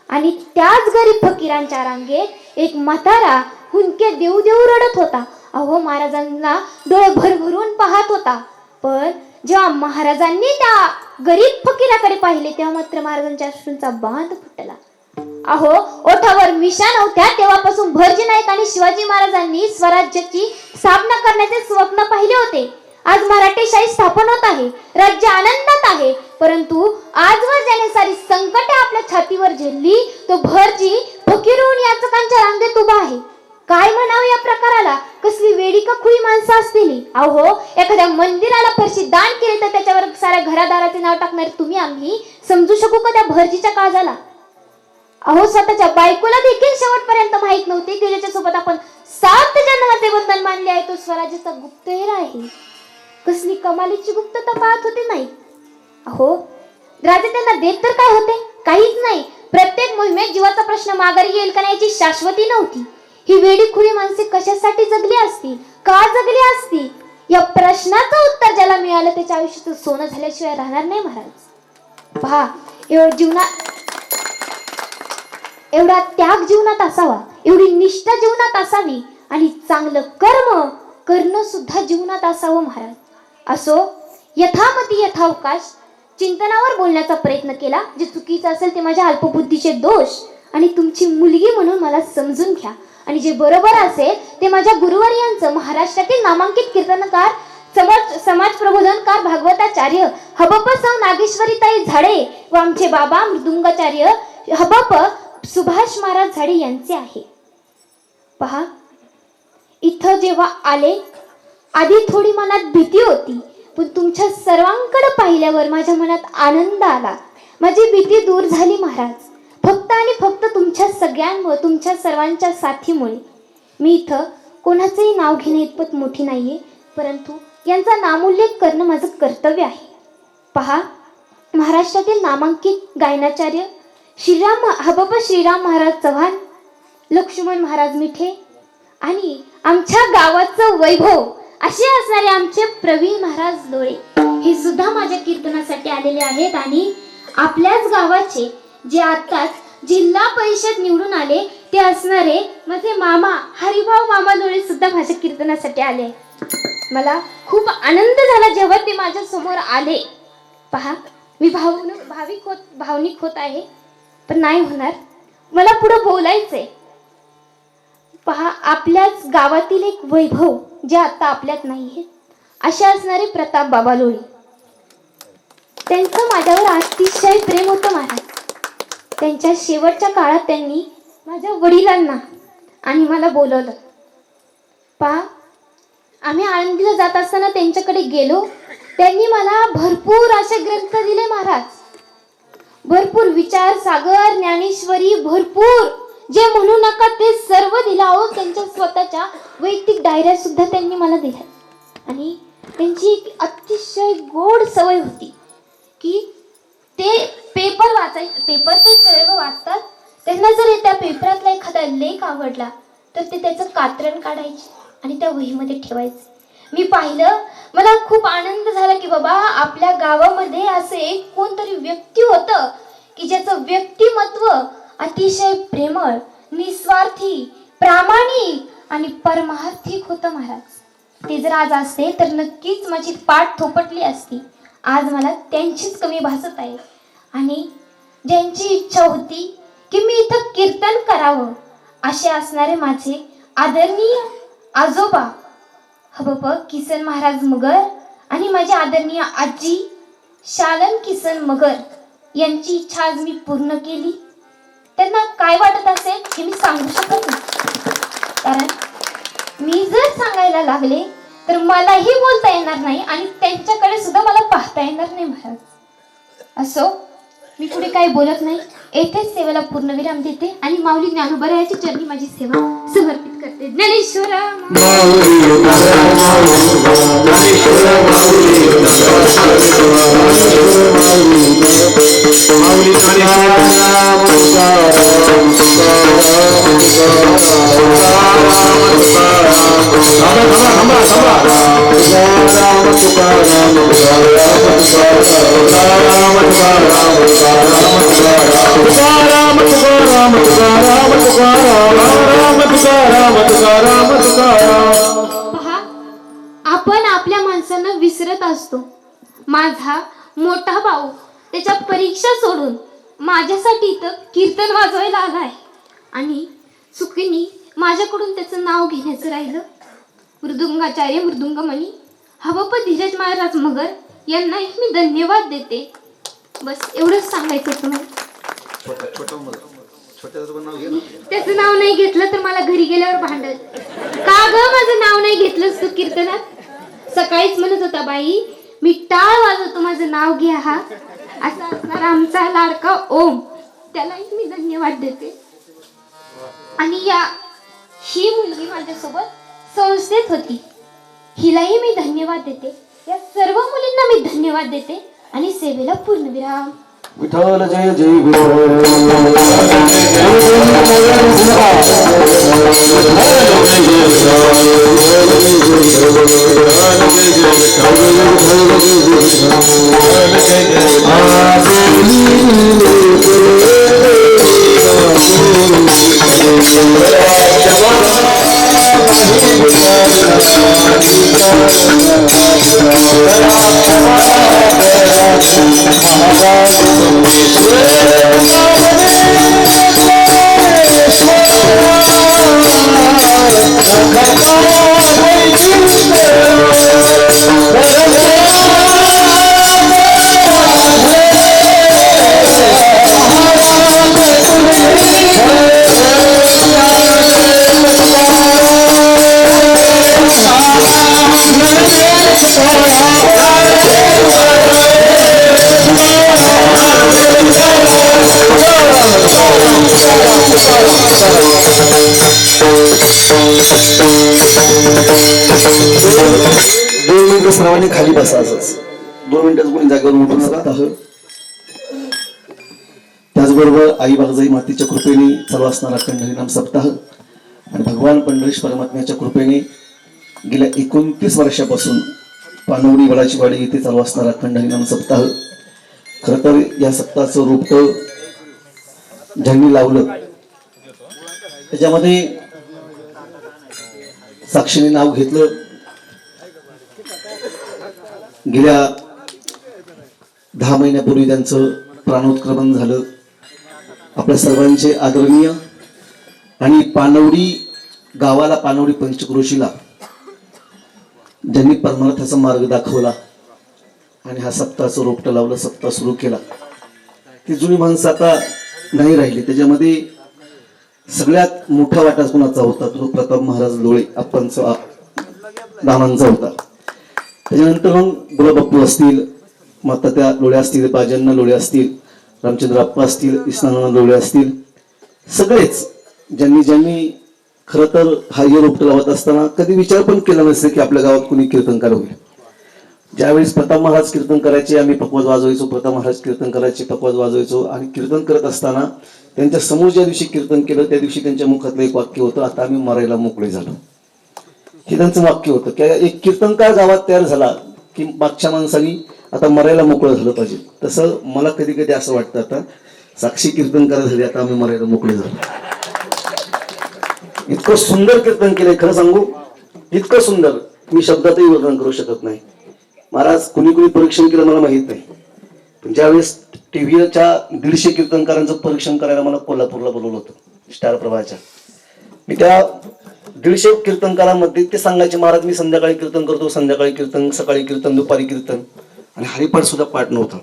Speaker 1: आणि त्याच गरीब फकीरांच्या रांगेत एक म्हातारा हुंदके देऊ देऊ रडत होता. अहो, महाराजांना डोळे भरभरून पाहत होता. पण जेव्हा महाराजांनी त्या गरीब फकीराकडे पाहिले तेव्हा मात्र महाराजांच्या अश्रूंचा बांध फुटला. अहो, ओठावर मिशा नव्हत्या तेव्हापासून भरजी नाईक आणि शिवाजी महाराजांनी स्वराज्याची स्थापना करण्याचे स्वप्न पाहिले होते. आज मराठेशाही स्थापन होत आहे. राज्य आनंदात आहे. परंतु आजवर ज्याने सारी संकटे आपल्या छातीवर झेलली तो भरजी फकीर होऊन याचकांच्या रांगेत उभा आहे. काय म्हणावं या प्रकाराला? कसली वेडी का खुळी माणसं असतील. अहो, एखाद्या मंदिराला फरशी दान केले तर त्याच्यावर साऱ्या घरादाराचे नाव टाकणारे तुम्ही आम्ही समजू शकू का त्या भरजीच्या काळजाला? अहो, स्वतःच्या बायकोला देखील शेवटपर्यंत माहित नव्हते की ज्याच्यासोबत आपण 7 जन्माचे बंधन मानले आहे तो स्वराज्याचा गुप्तहेर आहे. कसली कमालीची गुप्तता पाहत होते नाही. अहो, राजे त्यांना देत तर काय होते? काहीच नाही. प्रत्येक मोहिमेत जीवाचा प्रश्न माघारी येईल का नाही याची शाश्वती नव्हती. ही वेडीखुरी माणसे कशासाठी जगली असती, का जगली असती? या प्रश्नाचं उत्तर ज्याला मिळालं त्याच्या आयुष्याचं सोनं झाल्याशिवाय राहणार नाही महाराज. पहा, एवढा त्याग जीवनात असावा, एवढी निष्ठा जीवनात असावी आणि चांगलं कर्म करणं सुद्धा जीवनात असावं महाराज. असो, यथामती यथावकाश चिंतनावर बोलण्याचा प्रयत्न केला. जे चुकीचं असेल ते माझ्या अल्पबुद्धीचे दोष आणि तुमची मुलगी म्हणून मला समजून घ्या, आणि जे बरोबर असेल ते माझ्या गुरुवर्यांचं, महाराष्ट्रातील नामांकित कीर्तनकार, समाज प्रबोधनकार, भागवताचार्य हबप नागेश्वरीताई झाडे व आमचे बाबा मृदुंगाचार्य हबप सुभाष महाराज झाडे यांचे आहे. पहा, इथं जेव्हा आले आधी थोडी मनात भीती होती, पण तुमच्या सर्वांकडे पाहिल्यावर माझ्या मनात आनंद आला. माझी भीती दूर झाली महाराज, फक्त आणि फक्त तुमच्या सगळ्यांमुळे, तुमच्या सर्वांच्या साथीमुळे. मी इथं कोणाचंही नाव घेणे इतपत मोठी नाहीये, परंतु यांचा नामोल्लेख करणं माझं कर्तव्य आहे. पहा, महाराष्ट्रातील नामांकित गायनाचार्य हबप श्रीराम महाराज चव्हाण, लक्ष्मण महाराज मिठे आणि आमच्या गावाचं वैभव असे असणारे आमचे प्रवीण महाराज लोळे हे सुद्धा माझ्या कीर्तनासाठी आलेले आहेत. आणि आपल्याच गावाचे जे आत्ताच जिल्हा परिषद निवडून आले ते असणारे माझे मामा हरिभाऊ मामा लोळे सुद्धा माझ्या कीर्तनासाठी आले. मला खूप आनंद झाला जेव्हा ते माझ्या समोर आले. पहा, मी भावनिक होत आहे, पण नाही होणार, मला पुढे बोलायचंय. पहा, आपल्याच गावातील एक वैभव जे आता आपल्यात नाहीये असे असणारे प्रताप बाबा लोळे, त्यांचं माझ्यावर अतिशय प्रेम होतं महाराज. त्यांच्या शेवटच्या काळात त्यांनी माझ्या वडिलांना आणि मला बोलवलं. पहा, आम्ही आळंदीला जात असताना त्यांच्याकडे गेलो. त्यांनी मला भरपूर असे ग्रंथ दिले महाराज, भरपूर विचार सागर, ज्ञानेश्वरी, भरपूर जे म्हणू नका ते सर्व दिलं. अहो, त्यांच्या स्वतःच्या वैयक्तिक डायऱ्या सुद्धा त्यांनी मला दिल्या. आणि त्यांची एक अतिशय गोड सवय होती की ते पेपर ते सर्व वाचतात. त्यांना जर त्या पेपरातला एखादा लेख आवडला तर ते त्याचं कात्रण काढायचे आणि त्या वहीमध्ये ठेवायचे. मी पाहिलं, मला खूप आनंद झाला की बाबा आपल्या गावामध्ये असं एक कोणतरी व्यक्ती होतं की ज्याचं व्यक्तिमत्व अतिशय प्रेमळ, निस्वार्थी, प्रामाणिक आणि परमार्थिक होतं महाराज. ते जर आज असते तर नक्कीच माझी पाठ थोपटली असती. आज मला त्यांचीच कमी भासत आहे. आणि ज्यांची इच्छा होती की मी इथं कीर्तन करावं असे असणारे माझे आदरणीय आजोबा हबप किसन महाराज मगर आणि माझी आदरणीय आजी शालन किसन मगर यांची इच्छा आज मी पूर्ण केली. त्यांना काय वाटत असेल हे मी सांगू शकत नाही, कारण मी जर सांगायला लागले तर मलाही बोलता येणार नाही आणि त्यांच्याकडे सुद्धा मला पाहता येणार नाही महाराज. असो, मी पुढे काही बोलत नाही, येथेच सेवेला पूर्णविराम देते आणि माऊली ज्ञानोबरायाच्या चरणी माझी सेवा समर्पित करते. ज्ञानेश्वरा पहा, आपण आपल्या माणसांना विसरत असतो. माझा मोठा भाऊ त्याच्या परीक्षा सोडून माझ्यासाठी इथं कीर्तन वाजवायला आलाय आणि चुकीने माझ्याकडून त्याचं नाव घेण्याचं राहिलं. मृदुंगाचार्य मृदुंगमणी हबप धीरज महाराज मगर यांनाही मी धन्यवाद देते. बस एवढंच सांगायचं तुम्हाला. त्याचं नाव नाही घेतलं तर मला घरी गेल्यावर भांडल. का ग माझं नाव नाही घेतलंस तू कीर्तनात? सकाळीच म्हणत होता बाई मी टाळ वाजवतो, माझं नाव घ्या. हा असा असणारा आमचा लाडका ओम, त्यालाही मी धन्यवाद देते. आणि ही मुलगी माझ्यासोबत संस्थेत होती, हिलाही मी धन्यवाद देते. या सर्व मुलींना मी धन्यवाद देते आणि सेवेला पूर्णविराम.
Speaker 2: विठ्ठल जय जय विठ्ठल दोन मिनिटं सर्वांनी खाली बसा. असंच 2 मिनिटात कोणी जागेवर उठून नका. त्याचबरोबर आई बागजाई मातेच्या कृपेने चालू असणारा खंडहरिनाम सप्ताह आणि भगवान पंढरीश परमात्म्याच्या कृपेने गेल्या 29 वर्षापासून पानवडी वडाची वाडी येथे चालू असणारा खंडहरिनाम सप्ताह. खरं तर या सप्ताहाचं रोपटं ज्यांनी लावलं त्याच्यामध्ये साक्षीने नाव घेतलं. गेल्या 10 महिन्यापूर्वी त्यांचं प्राणोत्क्रमण झालं. आपल्या सर्वांचे आदरणीय आणि पानवडी गावाला, पानवडी पंचक्रोशीला ज्यांनी परमार्थाचा मार्ग दाखवला आणि हा सप्ताहाचं रोपटं लावलं, सप्ताह सुरू केला, ती जुनी माणसं आता नाही राहिली. त्याच्यामध्ये सगळ्यात मोठा वाटा कुणाचा होता तो प्रताप महाराज लोळे आपणचा दामांचा होता. त्याच्यानंतर मग गुलाबाप्पू असतील, माता लोळे असतील, बाजन्ना लोळे असतील, रामचंद्र अप्पा असतील, इस्नाना लोळे असतील, सगळेच ज्यांनी खरं तर हा रोपटं लावत असताना कधी विचार पण केला नसेल की आपल्या गावात कुणी कीर्तनकार होईल. ज्यावेळेस प्रताप महाराज कीर्तन करायचे आम्ही पकवाज वाजवायचो, प्रताप महाराज कीर्तन करायचे पकवाज वाजवायचो. आणि कीर्तन करत असताना त्यांच्या समोर ज्या दिवशी कीर्तन केलं त्या दिवशी त्यांच्या मुखातलं एक वाक्य होतं, आता आम्ही मरायला मोकळे झालो. हे त्यांचं वाक्य होतं की एक कीर्तनकार गावात तयार झाला की मागच्या माणसानी आता मरायला मोकळं झालं पाहिजे. तसं मला कधी कधी असं वाटतं आता साक्षी कीर्तनकार झाली, आता आम्ही मरायला मोकळे झालो. इतकं सुंदर कीर्तन केलंय, खरं सांगू इतकं सुंदर मी शब्दातही वर्णन करू शकत नाही. महाराज कुणी परीक्षण केलं मला माहित नाही, पण ज्यावेळेस टीव्हीच्या 150 कीर्तनकारांचं परीक्षण करायला मला कोल्हापूरला बोलवलं होतं स्टार प्रवाहाच्या. मी त्या 150 कीर्तनकारांमध्ये ते सांगायचे, महाराज मी संध्याकाळी कीर्तन करतो, संध्याकाळी कीर्तन, सकाळी कीर्तन, दुपारी कीर्तन, आणि हरिपाठ सुद्धा पाठ नव्हता.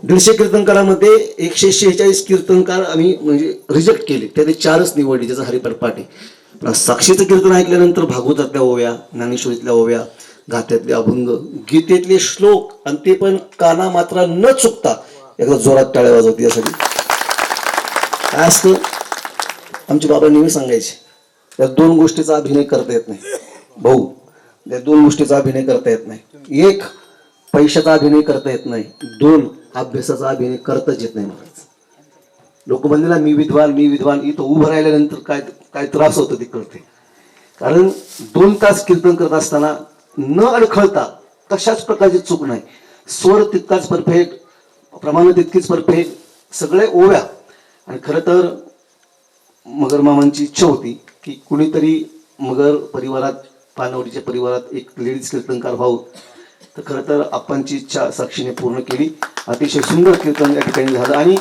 Speaker 2: 150 कीर्तनकारामध्ये 146 कीर्तनकार आम्ही म्हणजे रिजेक्ट केले, त्याने 4च निवडले ज्याचा हरिपाठ पाठ आहे. पण साक्षीचं कीर्तन ऐकल्यानंतर भागवतातल्या ओव्या, ज्ञानेश्वरीतल्या ओव्या, गात्यातले अभंग, गीतेतले श्लोक, आणि ते पण काना मात्रा न चुकता एकदा जोरात टाळ्या वाजवते. यासाठी काय असतं, आमचे बाबा नेहमी सांगायचे, त्या 2 गोष्टीचा अभिनय करता येत नाही भाऊ, त्या 2 गोष्टीचा अभिनय करता येत नाही. 1 पैशाचा अभिनय करता येत नाही, 2 अभ्यासाचा अभिनय करताच येत नाही. महाराज लोक म्हणले मी विद्वान इथं उभं राहिल्यानंतर काय त्रास होतो ते कळते. कारण 2 तास कीर्तन करत असताना न अडखळता कशाच प्रकारची चूक नाही, स्वर तितकाच परफेक्ट, प्रमाण तितकीच परफेक्ट, सगळे ओव्या. आणि खरं तर मगर मामांची इच्छा होती की कुणीतरी मगर परिवारात, पानवडीच्या परिवारात एक लेडीज कीर्तनकार व्हावं. तर खरं तर आपणची इच्छा साक्षीने पूर्ण केली. अतिशय सुंदर कीर्तन या ठिकाणी झालं. आणि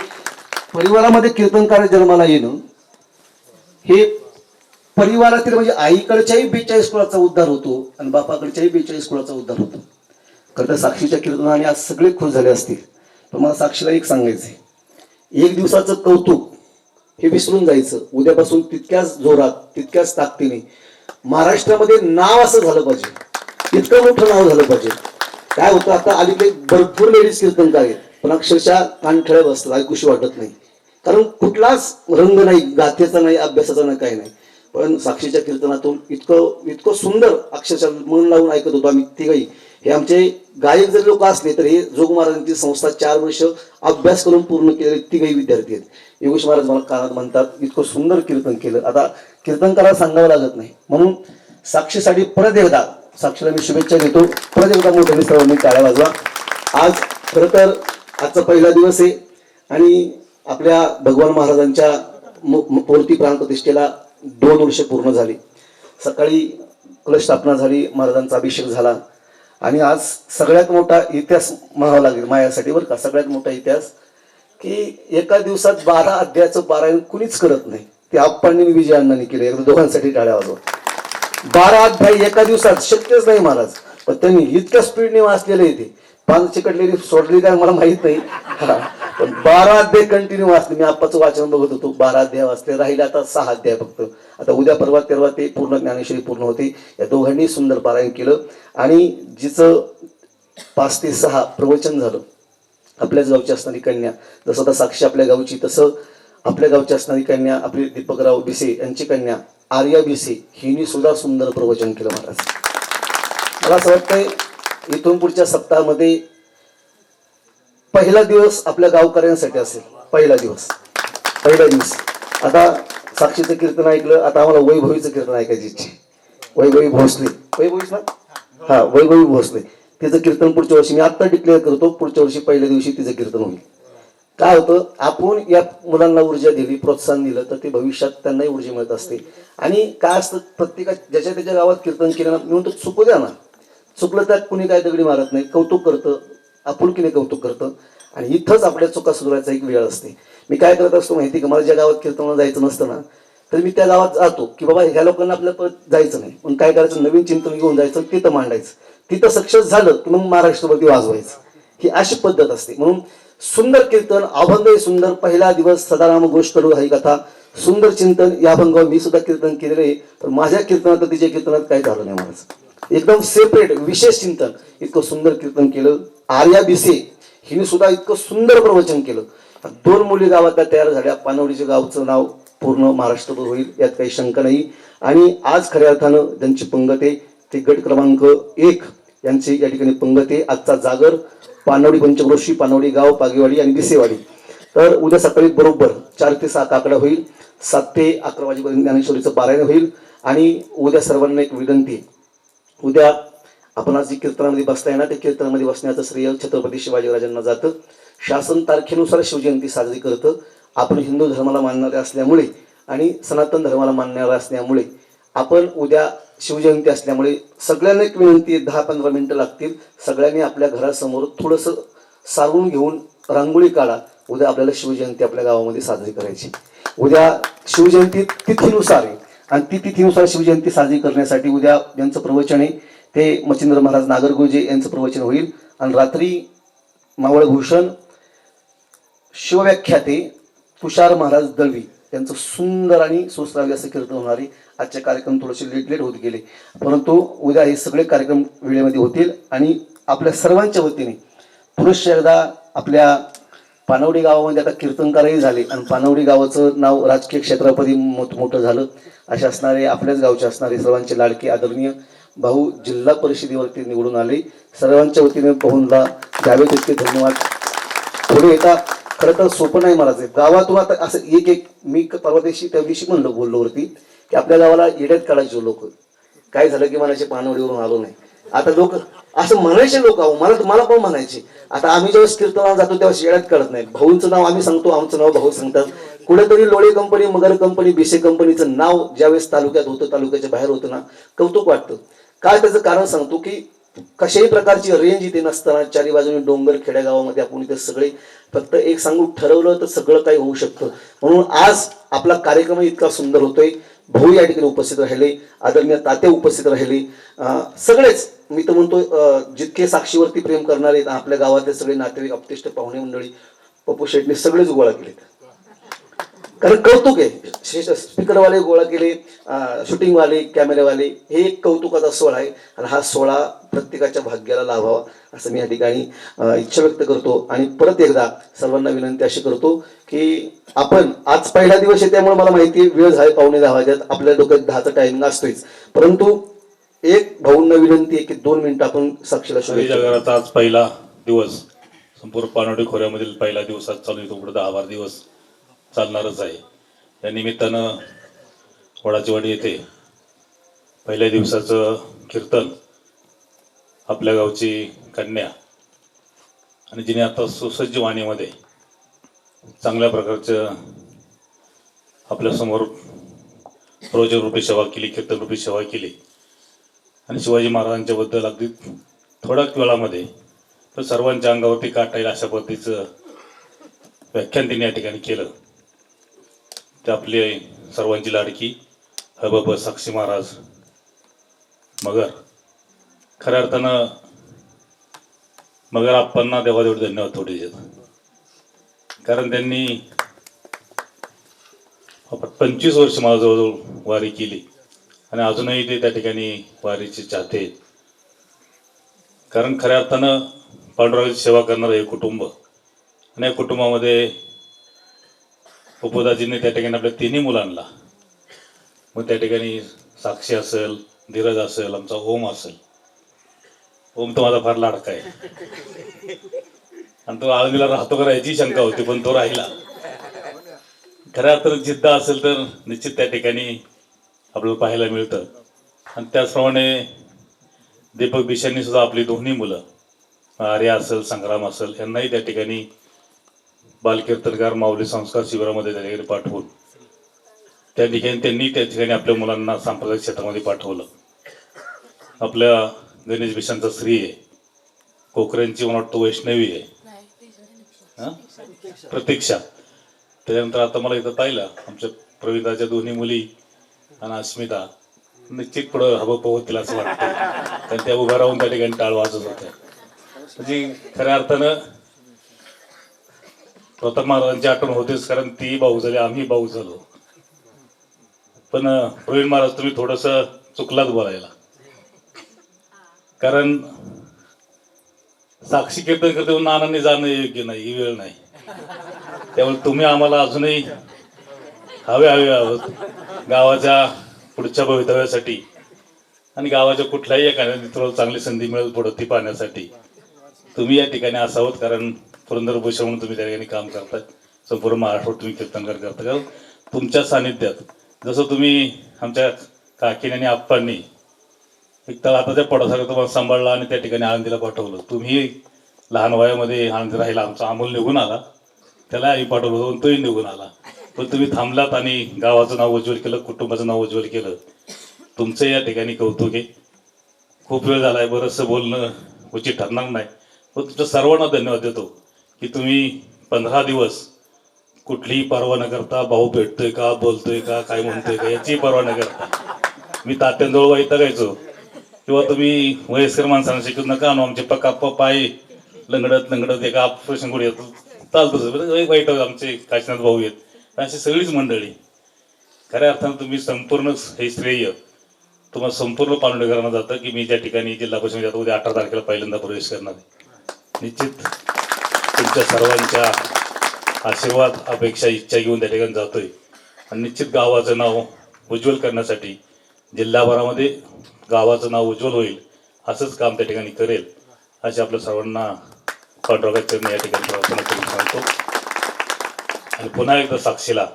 Speaker 2: परिवारामध्ये कीर्तनकार जन्माला येणं हे परिवारातील म्हणजे आईकडच्याही 42 कुळाचा उद्धार होतो आणि बापाकडच्याही 42 कुळाचा उद्धार होतो. खरं तर साक्षीच्या कीर्तनाने आज सगळे खुश झाले असतील. पण मला साक्षीला एक सांगायचंय, 1 दिवसाचं कौतुक हे विसरून जायचं. उद्यापासून तितक्याच जोरात, तितक्याच ताकदीने महाराष्ट्रामध्ये नाव असं झालं पाहिजे, इतकं मोठं नाव झालं पाहिजे. काय होतं, आता अलीकडे भरपूर लेडीज कीर्तनकार आहेत, पण अक्षरशः कानठळ्या बसतात, ऐकूशी वाटत नाही. कारण कुठलाच रंग नाही, गाथेचा नाही, अभ्यासाचा नाही, काही नाही. पण साक्षीच्या कीर्तनातून इतकं सुंदर अक्षरशः मन लावून ऐकत होतो आम्ही तिघही हे आमचे गायक जरी लोक असले तर हे जोग महाराजांची संस्था 4 वर्ष अभ्यास करून पूर्ण केलेले तिघही विद्यार्थी आहेत. योगेश महाराज मला कानात म्हणतात, इतकं सुंदर कीर्तन केलं. आता कीर्तनकाराला सांगावं लागत नाही, म्हणून साक्षीसाठी परत एकदा साक्षीला मी शुभेच्छा देतो. परत एकदा मोठ्याने सर्वांनी टाळ्या वाजवा. आज खरं तर आजचा पहिला दिवस आहे आणि आपल्या भगवान महाराजांच्या मूर्ती प्राण प्रतिष्ठेला 2 वर्ष पूर्ण झाली. सकाळी कलश स्थापना झाली, महाराजांचा अभिषेक झाला आणि आज सगळ्यात मोठा इतिहास म्हणावा लागेल माझ्यासाठी बरं का. सगळ्यात मोठा इतिहास की एका दिवसात 12 अध्यायाचं पारायण कुणीच करत नाही. ते आप्पांनी विजय अण्णांनी केले. एकदा दोघांसाठी टाळ्या वाजवा. 12 अध्याय एका दिवसात शक्यच नाही महाराज, पण त्यांनी इतक्या स्पीडने वाचलेले आहे. ते 5 चिकटलेली सोडली काय मला माहित नाही, पण 12 अध्याय कंटिन्यू वाचले. मी आप्पाचं वाचन बघत होतो, 12 अध्याय वाचले. राहिले आता 6 अध्याय फक्त. आता उद्या परवा तेरवा ते पूर्ण ज्ञानेश्वरी पूर्ण होते. या दोघांनी सुंदर पारायण केलं आणि जिचं 5 ते 6 प्रवचन झालं. आपल्याच गावची असणारी कन्या, जसं आता साक्षी आपल्या गावची, तसं आपल्या गावची असणारी कन्या आपली दीपकराव बिसे यांची कन्या आर्या बिसे हिने सुद्धा सुंदर प्रवचन केलं महाराज. मला असं वाटतंय इथून पुढच्या सप्ताहामध्ये पहिला दिवस आपल्या गावकऱ्यांसाठी असेल. पहिला दिवस. आता साक्षीचं कीर्तन ऐकलं, आता आम्हाला वैभवीचं कीर्तन ऐकायची इच्छा. वैभवी भोसले, वैभवीच ना, हा वैभवी भोसले, तिचं कीर्तन पुढच्या वर्षी मी आत्ता डिक्लेअर करतो. पुढच्या वर्षी पहिल्या दिवशी तिचं कीर्तन होईल. काय होतं, आपण या मुलांना ऊर्जा दिली, प्रोत्साहन दिलं तर ते भविष्यात त्यांनाही ऊर्जा मिळत असते. आणि काय असतं, प्रत्येका ज्याच्या त्याच्या गावात कीर्तन केलं ना, मी म्हणतो चुकू द्या ना, चुकलं त्यात कुणी काय दगडी मारत नाही, कौतुक करतं, आपुलकीने कौतुक करतं. आणि इथंच आपल्या चुका सुधारायचा एक वेळ असते. मी काय करत असतो माहिती का, मला ज्या गावात कीर्तनाला जायचं नसतं ना, तर मी त्या गावात जातो की बाबा ह्या लोकांना आपल्या परत जायचं नाही, पण काय करायचं, नवीन चिंतन घेऊन जायचं, तिथं मांडायचं. तिथं सक्सेस झालं की मग महाराष्ट्रभरती वाजवायचं. ही अशी पद्धत असते. म्हणून सुंदर कीर्तन, अभंग सुंदर. पहिला दिवस सदाराम गोष्ट हरी कथा, सुंदर चिंतन. या अभंगावर मी सुद्धा कीर्तन केलेलं आहे, पण माझ्या कीर्तनात तिच्या कीर्तनात काही झालं नाही महाराज. एकदम सेपरेट विशेष चिंतन. इतकं सुंदर कीर्तन केलं. आर्या बिसे हिने सुद्धा इतकं सुंदर प्रवचन केलं. 2 मुली गावात तयार झाल्या. पानवडीच्या गावचं नाव पूर्ण महाराष्ट्रभर होईल यात काही शंका नाही. आणि आज खऱ्या अर्थानं ज्यांची पंगत आहे ते गट क्रमांक 1 यांची या ठिकाणी पंगत आहे. आजचा जागर पानवडी, पंचक्रोशी, पानवडी गाव, पागेवाडी आणि बिसेवाडी. तर उद्या सकाळी बरोबर 4 ते 6 काकडा होईल. 7 ते 11 वाजेपर्यंत ज्ञानेश्वरीचं पारायण होईल. आणि उद्या सर्वांना एक विनंती, उद्या आपण आज जी कीर्तनामध्ये बसताय ना, त्या कीर्तनामध्ये बसण्याचं श्रेय छत्रपती शिवाजीराजांना जातं. शासन तारखेनुसार शिवजयंती साजरी करतं. आपण हिंदू धर्माला मानणारे असल्यामुळे आणि सनातन धर्माला मानणारे असल्यामुळे आपण उद्या शिवजयंती असल्यामुळे सगळ्यांना एक विनंती आहे, 10-15 मिनिटं लागतील. सगळ्यांनी आपल्या घरासमोर थोडंसं सारून घेऊन रांगोळी काढा. उद्या आपल्याला शिवजयंती आपल्या गावामध्ये साजरी करायची. उद्या शिवजयंती तिथीनुसार आहे आणि ती तिथीनुसार शिवजयंती साजरी करण्यासाठी उद्या ज्यांचं प्रवचन आहे ते मच्छिंद्र महाराज नागरगोजे यांचं प्रवचन होईल. आणि रात्री मावळभूषण शिवव्याख्याते तुषार महाराज दळवी त्यांचं सुंदर आणि सुश्राव्य असं कीर्तन होणार आहे. आजचे कार्यक्रम थोडेसे लेट होत गेले, परंतु उद्या हे सगळे कार्यक्रम वेळेमध्ये होतील. आणि आपल्या सर्वांच्या वतीने पुरुष एकदा आपल्या पानवडी गावामध्ये आता कीर्तनकारही झाले आणि पानवडी गावाचं नाव राजकीय क्षेत्रामध्ये मोठं झालं. असे असणारे आपल्याच गावचे असणारे सर्वांचे लाडके आदरणीय भाऊ जिल्हा परिषदेवरती निवडून आले. सर्वांच्या वतीने पाहूनला द्यावे तितके धन्यवाद. पुढे येता खरं तर सोपं नाही महाराज. गावातून आता असं एक मी परवा दिवशी त्या दिवशी म्हणलं बोललो वरती की आपल्या गावाला येड्यात काढायचे लोक. काय झालं की म्हणायचे पानवडीवरून आलो नाही. आता लोक असं म्हणायचे लोक, मला पण म्हणायचे. आता आम्ही ज्यावेळेस कीर्तनाला जातो त्यावेळेस येड्यात काढत नाही. भाऊंचं नाव आम्ही सांगतो, आमचं नाव भाऊ सांगतात. कुठेतरी लोळे कंपनी, मगर कंपनी, बिसे कंपनीचं नाव ज्यावेळेस तालुक्यात होतं, तालुक्याच्या बाहेर होतं ना, कौतुक वाटतं. काय त्याचं कारण सांगतो की कशाही प्रकारची रेंज इथे नसताना चारी बाजूने डोंगर, खेड्यागावामध्ये आपण इथे सगळे फक्त एक सांगू ठरवलं तर सगळं काही होऊ शकतं. म्हणून आज आपला कार्यक्रम इतका सुंदर होतोय. भाऊ या ठिकाणी उपस्थित राहिले, आदरणीय तात्या उपस्थित राहिले, सगळेच मी तर म्हणतो जितके साक्षीवरती प्रेम करणारे आपल्या गावातले सगळे नातेवाईक, अपतिष्ठ, पाहुणे मंडळी, पप्पू शेटने सगळेच गोळा केलेत. कारण कौतुक आहे. स्पीकरवाले गोळा केले, शूटिंगवाले, कॅमेरेवाले, हे एक कौतुकाचा सोहळा आहे. आणि हा सोहळा प्रत्येकाच्या भाग्याला लाभावा असं मी या ठिकाणी इच्छा व्यक्त करतो. आणि परत एकदा सर्वांना विनंती अशी करतो की आपण आज पहिला दिवस आहे त्यामुळे मला माहिती आहे वेळ झाली 9:45 वाजता. आपल्या डोक्यात 10चा टायमिंग असतोच, परंतु एक भाऊंना विनंती आहे की 2 मिनिटं आपण साक्षीला
Speaker 3: हरी
Speaker 2: शुभेच्छा
Speaker 3: जागराचा आज पहिला दिवस संपूर्ण पानवडी खोऱ्यामधील पहिला दिवसात चालू आहे. तो पुढे 10-12 दिवस चालणारच आहे. या निमित्तानं वडाचीवाडी येथे पहिल्या दिवसाचं कीर्तन आपल्या गावची कन्या आणि जिने आता सुसज्ज वाणीमध्ये चांगल्या प्रकारचं आपल्यासमोर प्रवचन रूपी सेवा केली, कीर्तन रूपी सेवा केली आणि शिवाजी महाराजांच्या बद्दल अगदी थोड्याच वेळामध्ये तर सर्वांच्या अंगावरती काटा येईल अशा पद्धतीचं व्याख्यान त्यांनी या ठिकाणी केलं. ते आपले सर्वांची लाडकी हबब साक्षी महाराज मगर. खऱ्या अर्थानं मगर आप्पांना देवादेवढे धन्यवाद थोडे देत, कारण त्यांनी 25 वर्ष मला जवळजवळ वारी केली आणि अजूनही ते त्या ठिकाणी वारीचे चाहते आहेत. कारण खऱ्या अर्थानं पांडुरंगाची सेवा करणारं हे कुटुंब आणि या कुटुंबामध्ये उपदाजींनी त्या ठिकाणी आपल्या 3 मुलांना, मग त्या ठिकाणी साक्षी असेल, धीरज असेल, आमचा ओम असेल. ओम तो माझा फार लाडका आहे आणि तो आळंदीला राहतो का याची शंका होती, पण तो राहिला. खऱ्या अर्थानं जिद्द असेल तर निश्चित त्या ठिकाणी आपल्याला पाहायला मिळतं. आणि त्याचप्रमाणे दीपक बिशांनी सुद्धा आपली दोन्ही मुलं आर्या असेल, संग्राम असेल, यांनाही त्या ठिकाणी बालकीर्तनकार माऊली संस्कार शिबिरामध्ये त्या ठिकाणी पाठवून त्या ठिकाणी त्यांनी त्या ठिकाणी आपल्या मुलांना सांप्रदायिक क्षेत्रामध्ये पाठवलं. आपल्या गणेश बिशांचा श्री आहे, कोकऱ्यांची मला वाटतं वैष्णवी आहे, प्रतीक्षा. त्याच्यानंतर आता मला इथं पाहिलं आमच्या प्रवीणाच्या दोन्ही मुली आणि अस्मिता निश्चित पुढं हवं पोहोचतील असं वाटतं, कारण त्या उभ्या राहून त्या ठिकाणी टाळ वाजत होत्या. म्हणजे खऱ्या अर्थानं प्रताप महाराजांची आठवण होतेच, कारण ती भाऊ झाली, आम्ही भाऊ झालो. पण प्रवीण महाराज तुम्ही थोडंसं चुकलात बोलायला, कारण साक्षी कीर्तन करते म्हणून आनंदी जाणं योग्य नाही, ही वेळ नाही. त्यामुळे तुम्ही आम्हाला अजूनही हवे आहोत गावाच्या पुढच्या भवितव्यासाठी आणि गावाच्या कुठल्याही एखाद्या थोडं चांगली संधी मिळेल पुढं ती पाहण्यासाठी तुम्ही या ठिकाणी असावं. कारण पुरंदरभूषण म्हणून तुम्ही त्या ठिकाणी काम करतात, संपूर्ण महाराष्ट्रात तुम्ही कीर्तनकार करता. कारण तुमच्या सानिध्यात जसं तुम्ही आमच्या काकीने आणि आप्पांनी एक तळहाताच्या पडासारखं तुम्हाला सांभाळला आणि त्या ठिकाणी आळंदीला पाठवलं. तुम्ही लहान वयामध्ये आळंदी राहिला, आमचा अमोल निघून आला, त्याला आम्ही पाठवलं होतं, तोही निघून आला. पण तुम्ही थांबलात आणि गावाचं नाव उज्ज्वल केलं, कुटुंबाचं नाव उज्ज्वल केलं. तुमचं या ठिकाणी कौतुक आहे. खूप वेळ झाला आहे, बरंचसं बोलणं उचित ठरणार नाही, पण तुमच्या सर्वांना धन्यवाद देतो की तुम्ही 15 दिवस कुठलीही पर्वा न करता भाऊ भेटतोय का, बोलतोय का, काय म्हणतोय का याची पर्वा न करता. मी तात्यांजवळ वैतागायचो किंवा तुम्ही वयस्कर माणसांना शिकवत नका आणू, आमचे पक्का पाय लंगडत एका ऑपरेशन करू येतो चालतोच वाईट आमचे काशीनाथ भाऊ आहेत, अशी सगळीच मंडळी. खऱ्या अर्थानं तुम्ही संपूर्ण हे श्रेय तुम्हाला संपूर्ण पानवडेकरांना जातं की मी ज्या ठिकाणी जिल्हा परिषद जातो उद्या 18 तारखेला पहिल्यांदा प्रवेश करणार आहे. निश्चित तुमच्या सर्वांच्या आशीर्वाद, अपेक्षा, इच्छा घेऊन त्या ठिकाणी जातोय आणि निश्चित गावाचं नाव उज्ज्वल करण्यासाठी जिल्हाभरामध्ये गावाचं नाव उज्ज्वल होईल असंच काम त्या ठिकाणी करेल असे आपल्या सर्वांना पांडुरंगाच्या या ठिकाणी प्रार्थना करून सांगतो. आणि पुन्हा एकदा साक्षीला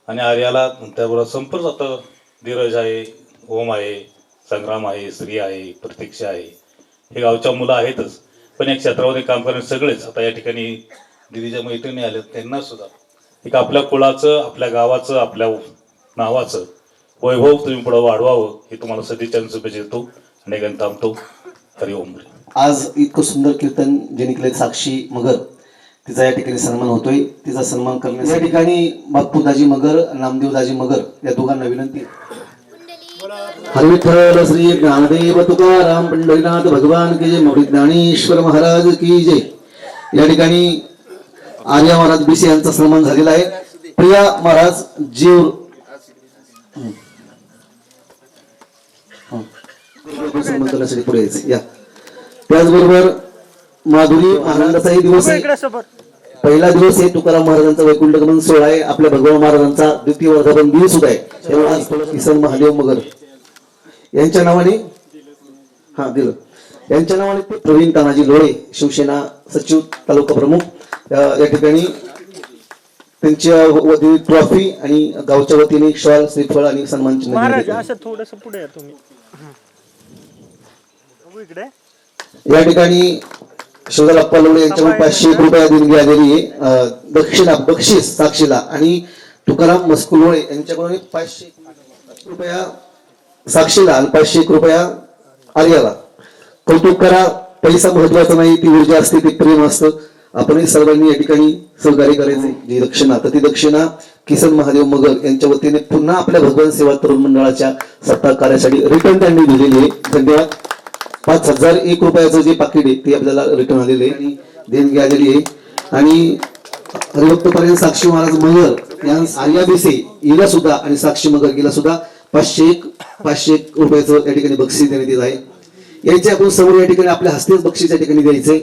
Speaker 3: आणि आर्याला त्याबरोबर संपर्क आता धीरज आहे, ओम आहे, संग्राम आहे, श्री आहे, प्रतीक्षा आहे, हे गावच्या मुलं आहेतच, पण या क्षेत्रामध्ये काम करणारे सगळेच आता या ठिकाणी दिदीच्या मैत्रिणी आल्या, त्यांना सुद्धा एक आपल्या कुळाचं, आपल्या गावाचं, आपल्या नावाचं वैभव तुम्ही पुढं वाढवावं हे तुम्हाला सदिच्छा शुभेच्छा देतो आणि गण थांबतो. हरिओम.
Speaker 2: आज इतकं सुंदर कीर्तन ज्यांनी केले साक्षी मगर, तिचा या ठिकाणी सन्मान होतोय. तिचा सन्मान करण्यासाठी या ठिकाणी बापूदाजी मगर, नामदेवदाजी मगर या दोघांना विनंती. हरी विठ्ठल श्री ज्ञानदेव तुकाराम पंढरीनाथ भगवान की जय, मौली ज्ञानेश्वर महाराज की जय. या ठिकाणी आर्या महाराज बीसी यांचा सन्मान झालेला आहे. प्रिया महाराज जीव सन्मान करण्यासाठी पुढे या. त्याचबरोबर माधुरी आनंदाचाही दिवस आहे. पहिला दिवस आहे तुकाराम महाराजांचा वैकुंठ गमन सोहळा आहे. आपल्या भगवान महाराजांचा द्वितीय वर्धापन दिन सुद्धा आहे. तेव्हा आज किसन महादेव मगर यांच्या नावाने हा दिलं. यांच्या नावाने ते प्रवीण तानाजी लोळे शिवसेना सचिव तालुका प्रमुख या ठिकाणी त्यांच्या वतीने ट्रॉफी आणि गावच्या वतीने शॉल श्रीफळ आणि सन्मान चिन्ह
Speaker 5: महाराज
Speaker 2: देण्यात
Speaker 5: असं थोडस पुढे या तुम्ही बघू इकडे
Speaker 2: आले. या ठिकाणी शिवदाप्पा लोळे यांच्याकडून 500 रुपया देणगी आलेली आहे. दक्षिणा बक्षीस साक्षीला आणि तुकाराम मस्कू लोळे यांच्याकडून 500 रुपया साक्षीला आणि 500 रुपया आर्याला. कौतुक करा. पैसा महत्वाचा नाही, ती ऊर्जा असते, ते प्रेम असतं. आपणही सर्वांनी या ठिकाणी सहकार्य करायचे. जी दक्षिणा तर ती दक्षिणा किसन महादेव मगर यांच्या वतीने पुन्हा आपल्या भगवान सेवा तरुण मंडळाच्या सप्ताह कार्यासाठी रिटर्न त्यांनी दिलेली आहे. धन्यवाद. 5001 रुपयाचं जे पाकिट आहे ते आपल्याला रिटर्न आलेले आहे आणि देणगी आलेली आहे. आणि हरिभक्तपर्यंत साक्षी महाराज मगर या आर्या बिसे हिला सुद्धा आणि साक्षी मगर हिला सुद्धा 501 रुपयाचं या ठिकाणी बक्षीस देण्यात येत आहे. याचे आपण समोर या ठिकाणी आपल्या हस्तेच बक्षीस या ठिकाणी द्यायचंय.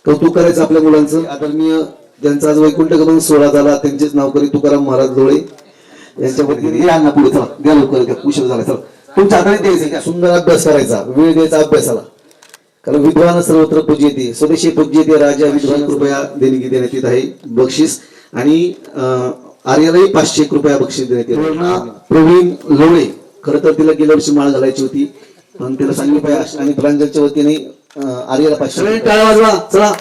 Speaker 2: कौतुक करायचं आपल्या मुलांचं. आदरणीय ज्यांचा आज वैकुंठ गमन सोहळा झाला त्यांचेच नावकरी तुकाराम महाराज लोळे यांच्या वतीने या ना पुढे चला द्या लवकर उशीर झाला. चला तुमच्या हाताने द्यायचं सुंदर अभ्यास करायचा, वेळ द्यायचा अभ्यासाला. कारण विद्वान सर्वत्र पूज्यते स्वदेशी पूज्यते राजा विद्वान कृपया देणगी देण्यात येत आहे बक्षीस. आणि आर्यालाही 501 रुपया बक्षीस देण्यात येत. प्रवीण लोळे खरं तर तिला गेल्या वर्षी माळ घालायची होती पण तिला सांगितलं पाहिजे आणि प्रांजलच्या वतीने आर्याला 500 टाळ्या वाजवा. चला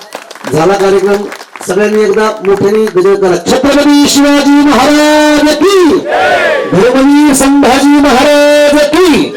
Speaker 2: झाला कार्यक्रम. सगळ्यांनी एकदा मोठ्याने गजर करा. छत्रपती शिवाजी महाराज की भीमजी संभाजी महाराज की.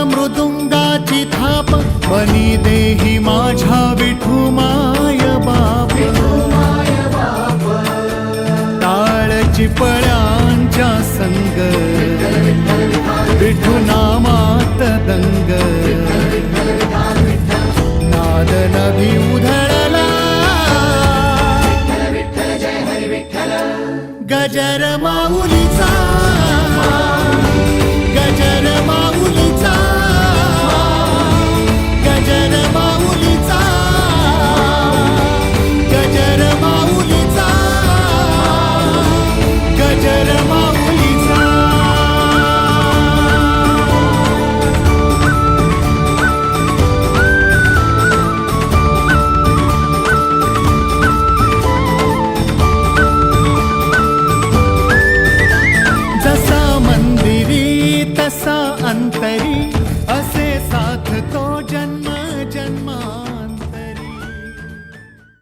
Speaker 6: मृदुंगाची थाप बनी देही माझ्या विठू माय बाप टाळची पळ्यांच्या संग विठू नामात दंग नाद नभी उधळला गजर माऊलीचा गजर माऊलीचा गजर माऊलीचा गजर माऊलीचा गजर माऊलीचा. जसा मंदिरी तसा अंतरी